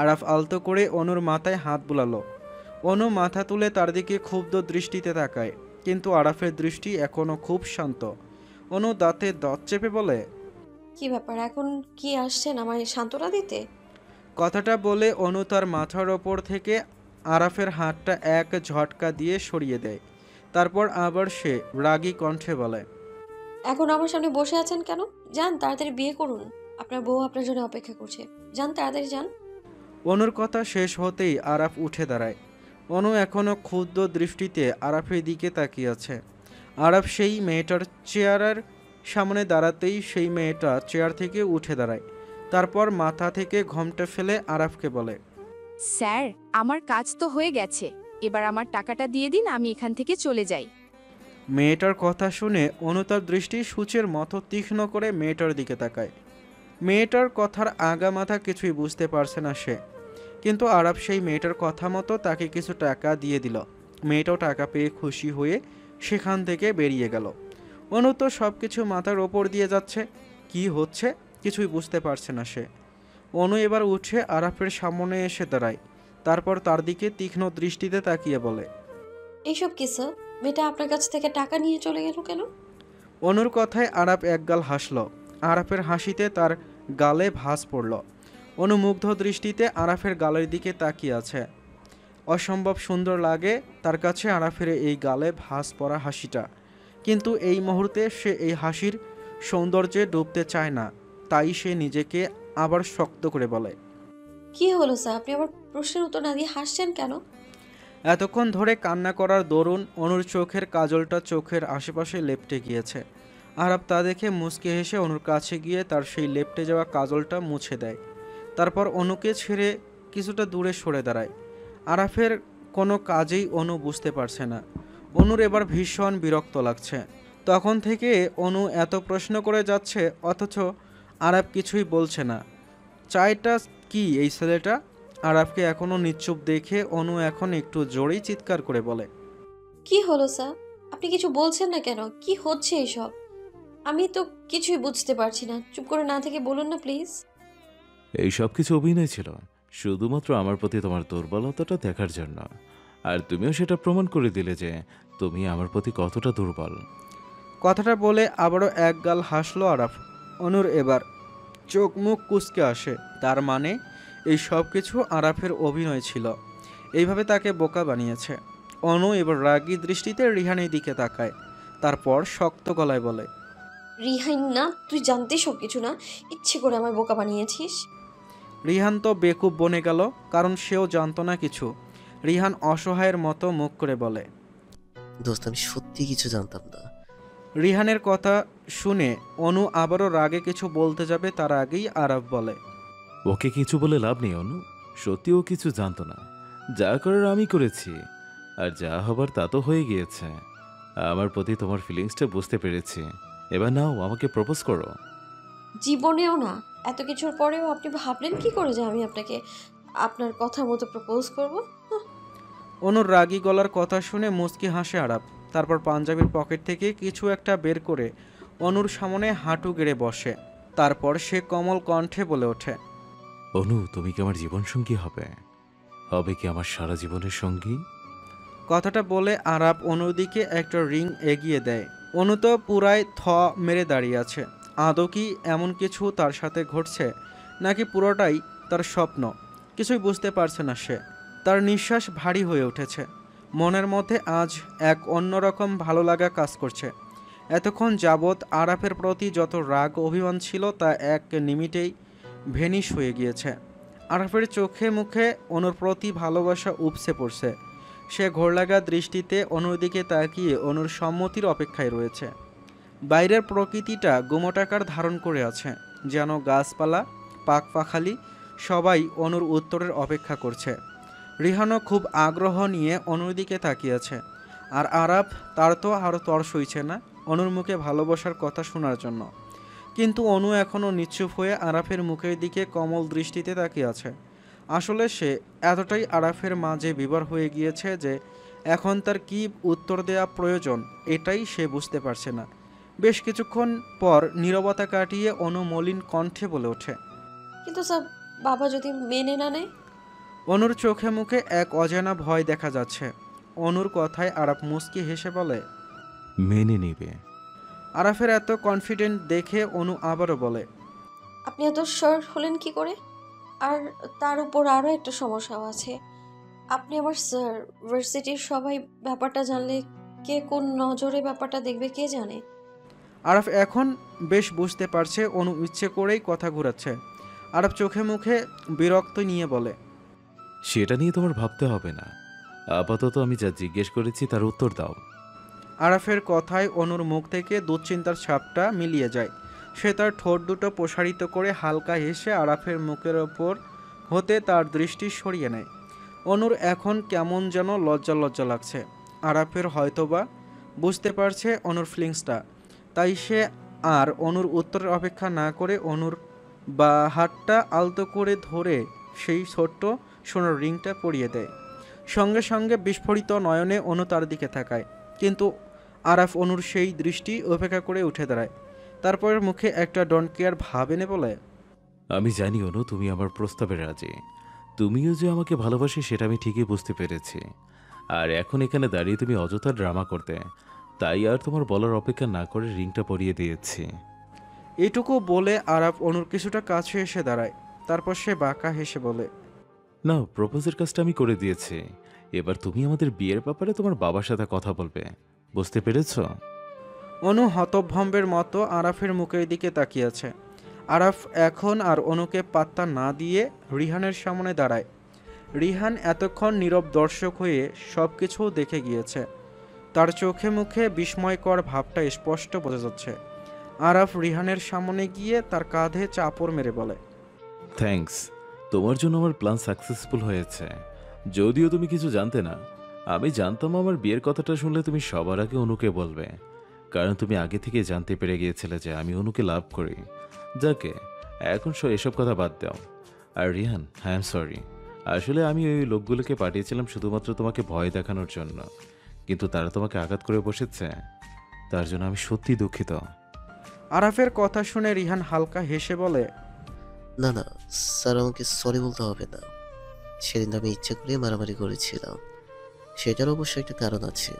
আরাফ আলতো করে অনুর মাথায় হাত বুলালো। অনু মাথা তুলে তার দিকে ক্ষুব্ধ দৃষ্টিতে তাকায়, কিন্তু আরাফের দৃষ্টি এখনও খুব শান্ত। অনু দাঁতে দাঁত চেপে বলে, কি ব্যাপার, এখন কি আসছেন আমায় সান্ত্বনা দিতে? কথাটা বলে অনু তার মাথার ওপর থেকে আরাফের হাতটা এক ঝটকা দিয়ে সরিয়ে দেয়। তারপর আবার সে রাগী কণ্ঠে বলে, এখন আমার সামনে বসে আছেন কেন? যান, তাড়াতাড়ি বিয়ে করুন। আপনার বউ আপনার জন্য অপেক্ষা করছে। যান, তাড়াতাড়ি যান। অনুর কথা শেষ হতেই আরাফ উঠে দাঁড়ায়। অনু এখনও ক্ষুব্ধ দৃষ্টিতে আরাফের দিকে তাকিয়ে আছে। আরাফ সেই মেয়েটার চেয়ারের সামনে দাঁড়াতেই সেই মেয়েটা চেয়ার থেকে উঠে দাঁড়ায়। তারপর মাথা থেকে ঘোমটা ফেলে আরাফকে বলে, স্যার, আমার কাজ তো হয়ে গেছে, এবার আমার টাকাটা দিয়ে দিন, আমি এখান থেকে চলে যাই। মেয়েটার কথা শুনে অনু তার দৃষ্টি সূচের মতো তীক্ষ্ণ করে মেয়েটার দিকে তাকায়। মেয়েটার কথার আগা মাথা কিছুই বুঝতে পারছে না সে, কিন্তু আরাফ সেই মেয়েটার কথা মতো তাকে কিছু টাকা দিয়ে দিল। মেয়েটাও টাকা পেয়ে খুশি হয়ে সেখান থেকে বেরিয়ে গেল। অনু তো সব কিছু মাথার ওপর দিয়ে যাচ্ছে, কি হচ্ছে কিছুই বুঝতে পারছে না সে। অনু এবার উঠে আরাফের সামনে এসে দাঁড়ায়। তারপর তার দিকে তীক্ষ্ণ দৃষ্টিতে তাকিয়ে বলে, এইসব কি স্যার? মেয়েটা আপনার কাছ থেকে টাকা নিয়ে চলে গেল কেন? অনুর কথায় আরাফ একগাল হাসল। আরাফের হাসিতে তার গালে ভাঁজ পড়ল। অনুমুগ্ধ দৃষ্টিতে আরাফের গালের দিকে তাকিয়ে আছে। অসম্ভব সুন্দর লাগে তার কাছে আরাফের এই গালে ভাঁজ পড়া হাসিটা, কিন্তু এই মুহূর্তে সে এই হাসির সৌন্দর্যে ডুবতে চায় না। তাই সে নিজেকে আবার শক্ত করে বলে, কি হলো স্যার, আপনি আমার প্রশ্নের উত্তর না দিয়ে হাসছেন কেন? এতক্ষণ ধরে কান্না করার দরুন অনুর চোখের কাজলটা চোখের আশেপাশে লেপ্টে গিয়েছে। আরাফ তা দেখে মুচকে হেসে অনুর কাছে গিয়ে তার সেই লেপ্টে যাওয়া কাজলটা মুছে দেয়। তারপর অনুকে ছেড়ে কিছুটা দূরে সরে দাঁড়ায়। আরাফের কোনো কাজেই অনু বুঝতে পারছে না। অনুর এবার ভীষণ বিরক্ত লাগছে। তখন থেকে অনু এত প্রশ্ন করে যাচ্ছে, অথচ আরাফ কিছুই বলছে না। চাইটা কি এই ছেলেটা? আরাফকে এখনও নিশ্চুপ দেখে অনু এখন একটু জোরেই চিৎকার করে বলে, কি হলো স্যার, আপনি কিছু বলছেন না কেন? কি হচ্ছে এসব? আমি তো কিছুই বুঝতে পারছি না। চুপ করে না থেকে বলুন না প্লিজ। এই সব কিছু অভিনয় ছিল, শুধুমাত্র আমার প্রতি তোমার দুর্বলতাটা দেখার জন্য। আর তুমিও সেটা প্রমাণ করে দিলে যে তুমি আমার প্রতি কতটা দুর্বল। কথাটা বলে আবারও এক গাল হাসলো আরাফ। অনুর এবার চোখ মুখ কুঁচকে আসে। তার মানে এই সব কিছু আরাফের অভিনয় ছিল। এইভাবে তাকে বোকা বানিয়েছে। অনু এবার রাগী দৃষ্টিতে রিহানের দিকে তাকায়। তারপর শক্ত গলায় বলে, রিহান না, তুই জানতিস সব কিছু না, ইচ্ছে করে আমার বোকা বানিয়েছিস। রিহান তো বেকুব বনে গেল, কারণ সেও জানতো না কিছু। রিহান অসহায়ের মতো মুখ করে বলে, দোস্ত আমি সত্যি কিছু জানতাম না। রিহানের কথা শুনে অনু আবারও রাগে কিছু বলতে যাবে, তার আগেই আরাফ বলে, ওকে কিছু বলে লাভ নেই অনু, সত্যি ও কিছু জানতো না। যা করার আমি করেছি, আর যা হবার তা তো হয়ে গিয়েছে। আমার প্রতি তোমার ফিলিংসটা বুঝতে পেরেছি। এবার নাও আমাকে প্রপোজ করো। জীবনেও না, এত কিছুর পরেও আপনি ভাবলেন কি করে যে আমি আপনাকে আপনার কথা মতো প্রপোজ করব? অনুর রাগী গলার কথা শুনে মুচকি হাসে আরাফ। তারপর পাঞ্জাবির পকেট থেকে কিছু একটা বের করে অনুর সামনে হাঁটু গেড়ে বসে। তারপর সে কোমল কণ্ঠে বলে ওঠে, অনু তুমি কি আমার জীবনসঙ্গী হবে? হবে কি আমার সারা জীবনের সঙ্গী? কথাটা বলে আরাফ অনুর দিকে একটা রিং এগিয়ে দেয়। অনু তো পুরাই মেরে দাঁড়িয়ে আছে। আদৌ কি এমন কিছু তার সাথে ঘটছে, নাকি পুরোটাই তার স্বপ্ন? কিছুই বুঝতে পারছে না সে। তার নিঃশ্বাস ভারী হয়ে উঠেছে। মনের মধ্যে আজ এক অন্যরকম ভালো লাগা কাজ করছে। এতক্ষণ যাবৎ আরাফের প্রতি যত রাগ অভিমান ছিল তা এক নিমিটেই ভেনিশ হয়ে গিয়েছে। আরাফের চোখে মুখে অনুর প্রতি ভালোবাসা উপসে পড়ছে। সে ঘোরলাগা দৃষ্টিতে অনুর দিকে তাকিয়ে অনুর সম্মতির অপেক্ষায় রয়েছে। বাইরের প্রকৃতিটা গুমটাকার ধারণ করে আছে, যেন গাছপালা পাখপাখালি সবাই অনুর উত্তরের অপেক্ষা করছে। রিহানও খুব আগ্রহ নিয়ে অনুর দিকে তাকিয়েছে। আর আরাফ, তার তো আরও তর সইছে না অনুর মুখে ভালোবাসার কথা শোনার জন্য। কিন্তু অনু এখনও নিশ্চুপ হয়ে আরাফের মুখের দিকে কমল দৃষ্টিতে তাকিয়ে আছে। আসলে সে এতটাই আরাফের মাঝে বিভোর হয়ে গিয়েছে যে এখন তার কী উত্তর দেওয়া প্রয়োজন এটাই সে বুঝতে পারছে না। বেশ কিছুক্ষণ পর নীরবতা কাটিয়ে অনু মলিন কণ্ঠে বলে ওঠে, কিন্তু স্যার, বাবা যদি মেনে না নেয়? অনুর চোখে মুখে এক অজানা ভয় দেখা যাচ্ছে। অনুর কথায় আরাফ মুচকি হেসে বলে, মেনে নিবে। আরাফের এত কনফিডেন্ট দেখে অনু আবারও বলে, আপনি এত শিওর হলেন কি করে? আর তার উপর আরও একটা সমস্যাও আছে। আপনি আমার স্যার, ভার্সিটির সবাই ব্যাপারটা জানলে কে কোন নজরে ব্যাপারটা দেখবে কে জানে। আরাফ এখন বেশ বুঝতে পারছে অনু ইচ্ছে করেই কথা ঘুরাচ্ছে। আরাফ চোখে মুখে বিরক্ত নিয়ে বলে, সেটা নিয়ে তোমার ভাবতে হবে না। আপাতত আমি যা জিজ্ঞেস করেছি তার উত্তর দাও। আরাফের কথায় অনুর মুখ থেকে দুশ্চিন্তার ছাপটা মিলিয়ে যায়। সে তার ঠোঁট দুটো প্রসারিত করে হালকা হেসে আরাফের মুখের ওপর হতে তার দৃষ্টি সরিয়ে নেয়। অনুর এখন কেমন যেন লজ্জা লজ্জা লাগছে। আরাফের হয়তোবা বুঝতে পারছে অনুর ফিলিংসটা, তাই সে আর অনুর উত্তরের অপেক্ষা না করে অনুর বা হাতটা আলতো করে ধরে সেই ছোট্ট সোনার রিংটা পরিয়ে দেয়। সঙ্গে সঙ্গে বিস্ফোরিত নয়নে অনু তার দিকে তাকায়, কিন্তু আরাফ অনুর সেই দৃষ্টি উপেক্ষা করে উঠে দাঁড়ায়। তারপর মুখে একটা ডোন্ট কেয়ার ভাব এনে বলে, আমি জানি অনু তুমি আমার প্রস্তাবে রাজি। তুমিও যে আমাকে ভালোবাসি সেটা আমি ঠিকই বুঝতে পেরেছি। আর এখন এখানে দাঁড়িয়ে তুমি অযথা ড্রামা করতে, তাই আর তোমার বলার অপেক্ষা না করে রিংটা পরিয়ে দিয়েছি। এইটুকু বলে আরাফ অনুর কিছুটা কাছে এসে দাঁড়ায়। তারপর সে বাঁকা হেসে বলে, না, প্রপোজের কাজটা আমি করে দিয়েছি। এবার তুমি আমাদের বিয়ের ব্যাপারে তোমার বাবার সাথে কথা বলবে। বুঝতে পেরেছো? অনু হতভম্বের মতো আরাফের মুখের দিকে তাকিয়ে আছে। আরাফ এখন আর অনুকে পাত্তা না দিয়ে রিহানের সামনে দাঁড়ায়। রিহান এতক্ষণ নীরব দর্শক হয়ে সব কিছু দেখে গিয়েছে। তার চোখে মুখে বিস্ময়কর ভাবটা স্পষ্ট বোঝা যাচ্ছে। আরাফ রিহানের সামনে গিয়ে তার কাঁধে চাপড় মেরে বলে, থ্যাঙ্কস, তোমার জন্য আমার প্ল্যান সাকসেসফুল হয়েছে। যদিও তুমি কিছু জানতে না, আমি জানতাম আমার বিয়ের কথাটা শুনলে তুমি সবার আগে অনুকে বলবে, কারণ তুমি আগে থেকে জানতে পেরে গিয়েছিলে যে আমি অনুকে লাভ করি। যাকে এখন এসব কথা বাদ দাও। আর রিহান, আই এম সরি। আসলে আমি ওই লোকগুলোকে পাঠিয়েছিলাম শুধুমাত্র তোমাকে ভয় দেখানোর জন্য, কিন্তু তারা তোমাকে আঘাত করে বসেছে। তার জন্য আমি সত্যি দুঃখিত। আরাফের কথা শুনে রিহান হালকা হেসে বলে, না না স্যার, আমাকে সরি বলতে হবে না। সেদিন আমি ইচ্ছে করে মারামারি করেছিলাম, সেটার অবশ্য একটা কারণ আছে,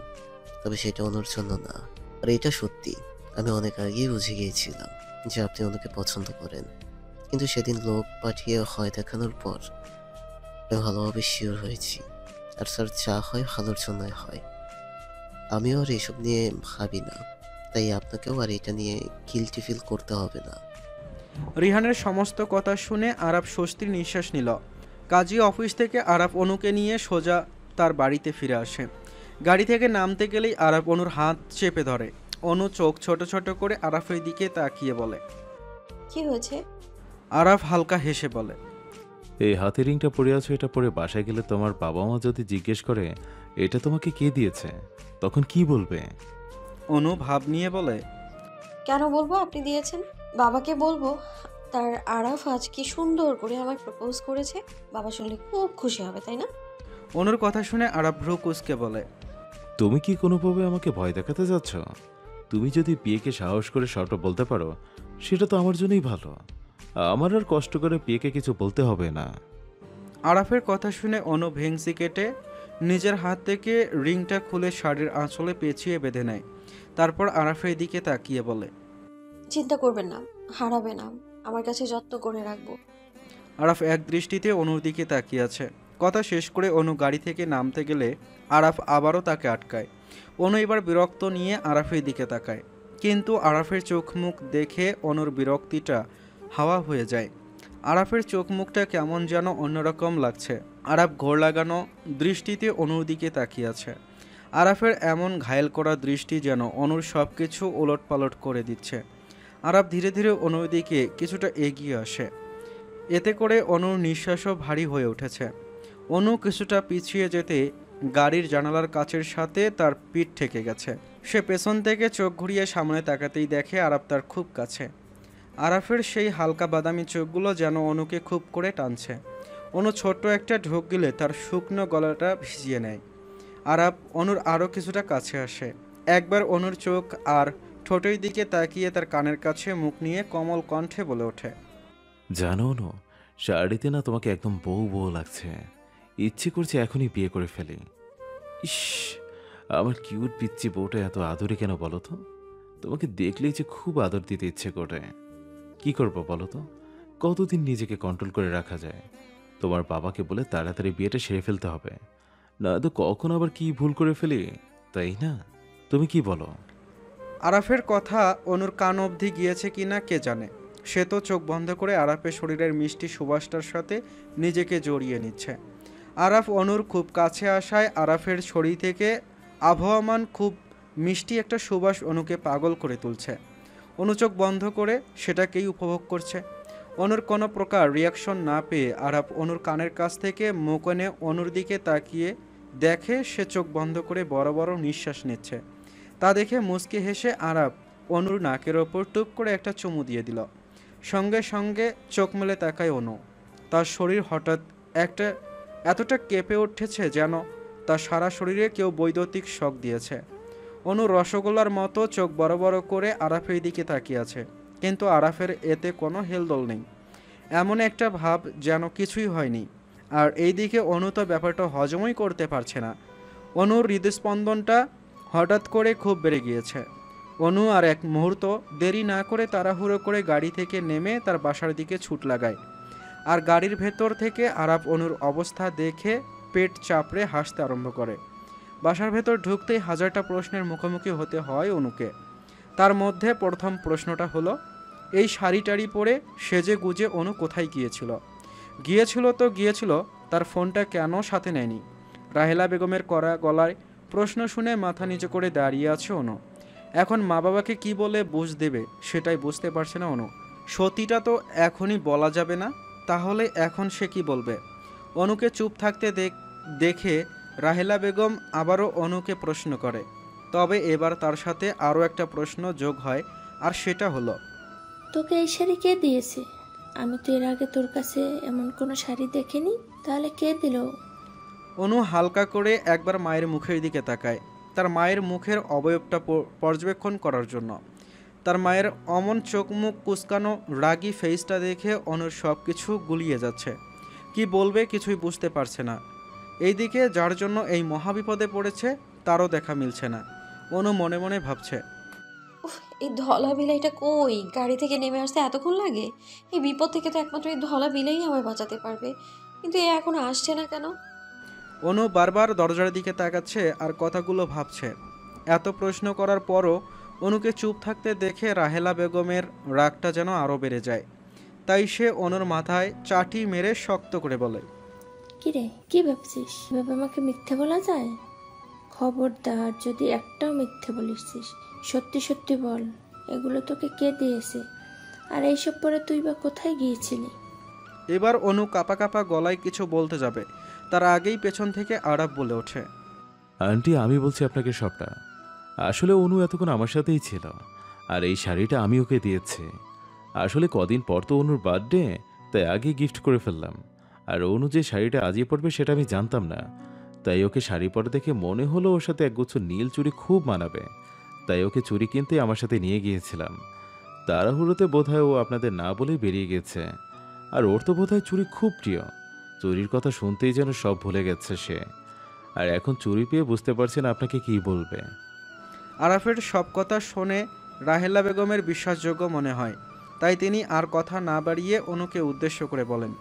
তবে সেটা অনুর জন্য না। আর এটা সত্যি, আমি অনেক আগেই বুঝে গিয়েছিলাম যে আপনি ওনাকে পছন্দ করেন, কিন্তু সেদিন লোক পাঠিয়ে হয় দেখানোর পর আমি ভালোভাবে শিওর হয়েছি। আর স্যার, যা হয় ভালোর জন্যই হয়। আমিও আর এসব নিয়ে ভাবি না, তাই আপনাকেও আর এটা নিয়ে গিল্টি ফিল করতে হবে না। রিহানের সমস্ত কথা শুনে আরাফ স্বস্তির নিঃশ্বাস নিল। কাজী অফিস থেকে আরাফ অনুকে নিয়ে সোজা তার বাড়িতে ফিরে আসে। গাড়ি থেকে নামতে গেলেই আরাফ অনুর হাত চেপে ধরে। অনু চোখ ছোট ছোট করে আরাফের দিকে তাকিয়ে বলে, কি হয়েছে? আরাফ হালকা হেসে বলে, এই হাতে রিংটা পরে আছো, এটা পরে বাসায় গেলে তোমার বাবা মা যদি জিজ্ঞেস করে এটা তোমাকে কে দিয়েছে, তখন কি বলবে? অনু ভাব নিয়ে বলে, কেন বলবো আপনি দিয়েছেন? বাবাকে বলবো তার আরাফ আজ কি সুন্দর করে আমায় প্রপোজ করেছে। বাবা শুনলে খুব খুশি হবে, তাই না? অনুর কথা শুনে আরাফ ভ্রু কুঁচকে বলে, তুমি কি কোনোভাবে আমাকে ভয় দেখাতে যাচ্ছ? তুমি যদি বিয়েকে সাহস করে সবটা বলতে পারো, সেটা তো আমার জন্যই ভালো। আমার আর কষ্ট করে বিয়েকে কিছু বলতে হবে না। আরাফের কথা শুনে অনু ভেংসি কেটে নিজের হাত থেকে রিংটা খুলে শাড়ির আঁচলে পেঁচিয়ে বেঁধে নেয়। তারপর আরাফের দিকে তাকিয়ে বলে, চিন্তা করবেন না, হারাবে না, আমার কাছে যত্ন করে রাখবো। আরাফ এক দৃষ্টিতে অনুর দিকে তাকিয়ে আছে। কথা শেষ করে অনু গাড়ি থেকে নামতে গেলে আরাফ আবারও তাকে আটকায়। অনু এবার বিরক্ত নিয়ে আরাফের দিকে তাকায়, কিন্তু আরাফের চোখ মুখ দেখে অনুর বিরক্তিটা হাওয়া হয়ে যায়। আরাফের চোখ মুখটা কেমন যেন অন্যরকম লাগছে। আরাফ ঘোর লাগানো দৃষ্টিতে অনুর দিকে তাকিয়ে আছে। আরাফের এমন ঘায়েল করা দৃষ্টি যেন অনুর সব কিছু ওলটপালট করে দিচ্ছে। আরাফ ধীরে ধীরে অনুর দিকে কিছুটা এগিয়ে আসে। এতে করে অনুর নিঃশ্বাসও ভারী হয়ে উঠেছে। অনু কিছুটা পিছিয়ে যেতে গাড়ির জানালার কাচের সাথে তার পিঠ ঠেকে গেছে। সে পেছন থেকে চোখ ঘুরিয়ে সামনে তাকাতেই দেখে আরাফ তার খুব কাছে। আরাফের সেই হালকা বাদামি চোখগুলো যেন অনুকে খুব করে টানছে। অনু ছোট্ট একটা ঢোক গিলে তার শুকনো গলাটা ভিজিয়ে নেয়। আরাফ অনুর আরও কিছুটা কাছে আসে। একবার অনুর চোখ আর ঠোঁটের দিকে তাকিয়ে তার কানের কাছে মুখ নিয়ে কোমল কণ্ঠে বলে ওঠে, জানো না, শাড়িতে না তোমাকে একদম বউ বউ লাগছে। ইচ্ছে করছে এখনই বিয়ে করে ফেলি। ইস, আমার কিউট পিচ্ছি বউটা এত আদরে কেন বলো তো? তোমাকে দেখলেই যে খুব আদর দিতে ইচ্ছে করে। কি করবো বলো তো? কতদিন নিজেকে কন্ট্রোল করে রাখা যায়? তোমার বাবাকে বলে তাড়াতাড়ি বিয়েটা সেরে ফেলতে হবে, না তো কখন আবার কি ভুল করে ফেলি, তাই না? তুমি কি বলো? আরাফের কথা অনুর কান অবধি গিয়েছে কিনা কে জানে। সে তো চোখ বন্ধ করে আরাফের শরীরের মিষ্টি সুবাসটার সাথে নিজেকে জড়িয়ে নিচ্ছে। আরাফ অনুর খুব কাছে আসায় আরাফের শরীর থেকে আবহমান খুব মিষ্টি একটা সুবাস অনুকে পাগল করে তুলছে। অনু চোখ বন্ধ করে সেটাকেই উপভোগ করছে। অনুর কোনো প্রকার রিয়াকশন না পেয়ে আরাফ অনুর কানের কাছ থেকে মুখ এনে অনুর দিকে তাকিয়ে দেখে সে চোখ বন্ধ করে বড় বড় নিঃশ্বাস নিচ্ছে। তা দেখে মুচকি হেসে আরাফ অনুর নাকের ওপর টুপ করে একটা চুমু দিয়ে দিল। সঙ্গে সঙ্গে চোখ মেলে তাকায় অনু। তার শরীর হঠাৎ এতটা কেঁপে উঠেছে যেন তার সারা শরীরে কেউ বৈদ্যুতিক শক দিয়েছে। অনু রসগোল্লার মতো চোখ বড় বড় করে আরাফের দিকে তাকিয়ে আছে, কিন্তু আরাফের এতে কোনো হেলদোল নেই। এমন একটা ভাব যেন কিছুই হয়নি। আর এইদিকে অনু তো ব্যাপারটা হজমই করতে পারছে না। অনুর হৃদস্পন্দনটা হঠাৎ করে খুব বেড়ে গিয়েছে। অনু আর এক মুহূর্ত দেরি না করে তাড়াহুড়ো করে গাড়ি থেকে নেমে তার বাসার দিকে ছুট লাগায়। আর গাড়ির ভেতর থেকে আরাফ অনুর অবস্থা দেখে পেট চাপড়ে হাসতে আরম্ভ করে। বাসার ভেতর ঢুকতেই হাজারটা প্রশ্নের মুখোমুখি হতে হয় অনুকে। তার মধ্যে প্রথম প্রশ্নটা হলো, এই শাড়ি টাড়ি পরে সেজে গুজে অনু কোথায় গিয়েছিল? গিয়েছিল, তার ফোনটা কেন সাথে নেয়নি? রাহেলা বেগমের করা গলায় প্রশ্ন শুনে মাথা নিচু করে দাঁড়িয়ে আছে অনু। এখন মা বাবাকে কি বলে বুঝ দেবে সেটাই বুঝতে পারছে না অনু। সত্যিটা তো এখনই বলা যাবে না, তাহলে এখন সে কি বলবে? অনুকে চুপ থাকতে দেখে রাহেলা বেগম আবারও অনুকে প্রশ্ন করে। তবে এবার তার সাথে আরও একটা প্রশ্ন যোগ হয়, আর সেটা হলো, তোকে এই শাড়ি কে দিয়েছে? আমি তো এর আগে তোর কাছে এমন কোনো শাড়ি দেখিনি, তাহলে কে দিল? অনু হালকা করে একবার মায়ের মুখের দিকে তাকায়, তার মায়ের মুখের অবয়বটা পর্যবেক্ষণ করার জন্য। তার মায়ের অমন চোখ মুখ কুঁচকানো রাগী ফেসটা দেখে অনুর সব কিছু গুলিয়ে যাচ্ছে। কি বলবে কিছুই বুঝতে পারছে না। এইদিকে যার জন্য এই মহাবিপদে পড়েছে তারও দেখা মিলছে না। অনু মনে মনে ভাবছে, এই ধলা বিলাইটা কই? গাড়ি থেকে নেমে আসতে এতক্ষণ লাগে? এই বিপদ থেকে তো একমাত্র এই ধলা বিলাই আমায় বাঁচাতে পারবে, কিন্তু এ এখনো আসছে না কেন? অনু বারবার দরজার দিকে তাকাচ্ছে আর কথাগুলো ভাবছে। এত প্রশ্ন করার পরও অনুকে চুপ থাকতে দেখে রাহেলা বেগমের রাগটা যেন আরও বেড়ে যায়। তাই সে অনুর মাথায় চাটি মেরে শক্ত করে বলে, কিরে, কি ভাবছিস? এভাবে আমাকে মিথ্যে বলা যায়? খবরদার, যদি একটাও মিথ্যে বলিসছিস, সত্যি সত্যি বল, এগুলো তোকে কে দিয়েছে? আর এইসব পরে তুই বা কোথায় গিয়েছিলি? এবার অনু কাপা কাপা গলায় কিছু বলতে যাবে, তার আগেই পেছন থেকে আরাফ বলে ওঠে, আন্টি, আমি বলছি আপনাকে সবটা। আসলে অনু এতক্ষণ আমার সাথেই ছিল, আর এই শাড়িটা আমি ওকে দিয়েছি। আসলে কদিন পর তো অনুর বার্থডে, তাই আগে গিফট করে ফেললাম। আর অনু যে শাড়িটা আজই পরবে সেটা আমি জানতাম না, তাই ওকে শাড়ি পরে দেখে মনে হলো ওর সাথে একগুচ্ছ নীল চুড়ি খুব মানাবে, তাই ওকে চুড়ি কিনতে আমার সাথে নিয়ে গিয়েছিলাম। তাড়াহুড়োতে বোধহয় ও আপনাদের না বলেই বেরিয়ে গেছে। আর ওর তো বোধহয় চুড়ি খুব প্রিয়, চুরির কথা শুনতেই যেন সব ভুলে গেছে সে। আর এখন চুরি পেয়ে বুঝতে পারছেন আপনাকে কি বলবে। আরাফের সব কথা শুনে রাহেলা বেগমের বিশ্বাসযোগ্য মনে হয়, তাই তিনি আর কথা না বাড়িয়ে অনুকে উদ্দেশ্য করে বলেন,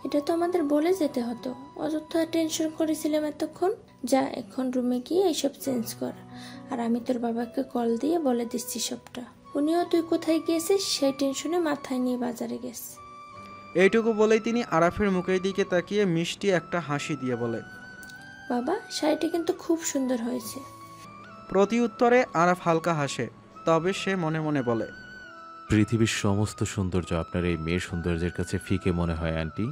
এটা তো আমাদের বলে যেতে হতো, অযথা টেনশন করেছিলাম এতক্ষণ। যা, এখন রুমে গিয়ে এইসব চেঞ্জ কর, আর আমি তোর বাবাকে কল দিয়ে বলে দিচ্ছি সবটা। উনিও তুই কোথায় গিয়েছিস সেই টেনশনে মাথায় নিয়ে বাজারে গেছে। এইটুকু বলেই তিনি আরাফের মুখের দিকে তাকিয়ে মিষ্টি একটা হাসি দিয়ে বলে, বাবা, শাড়িটা কিন্তু খুব সুন্দর হয়েছে। প্রতি উত্তরে আরাফ হালকা হাসে, তবে সে মনে মনে বলে, পৃথিবীর সমস্ত সৌন্দর্য আপনার এই মেয়ের সৌন্দর্যের কাছে ফিকে মনে হয় আন্টি।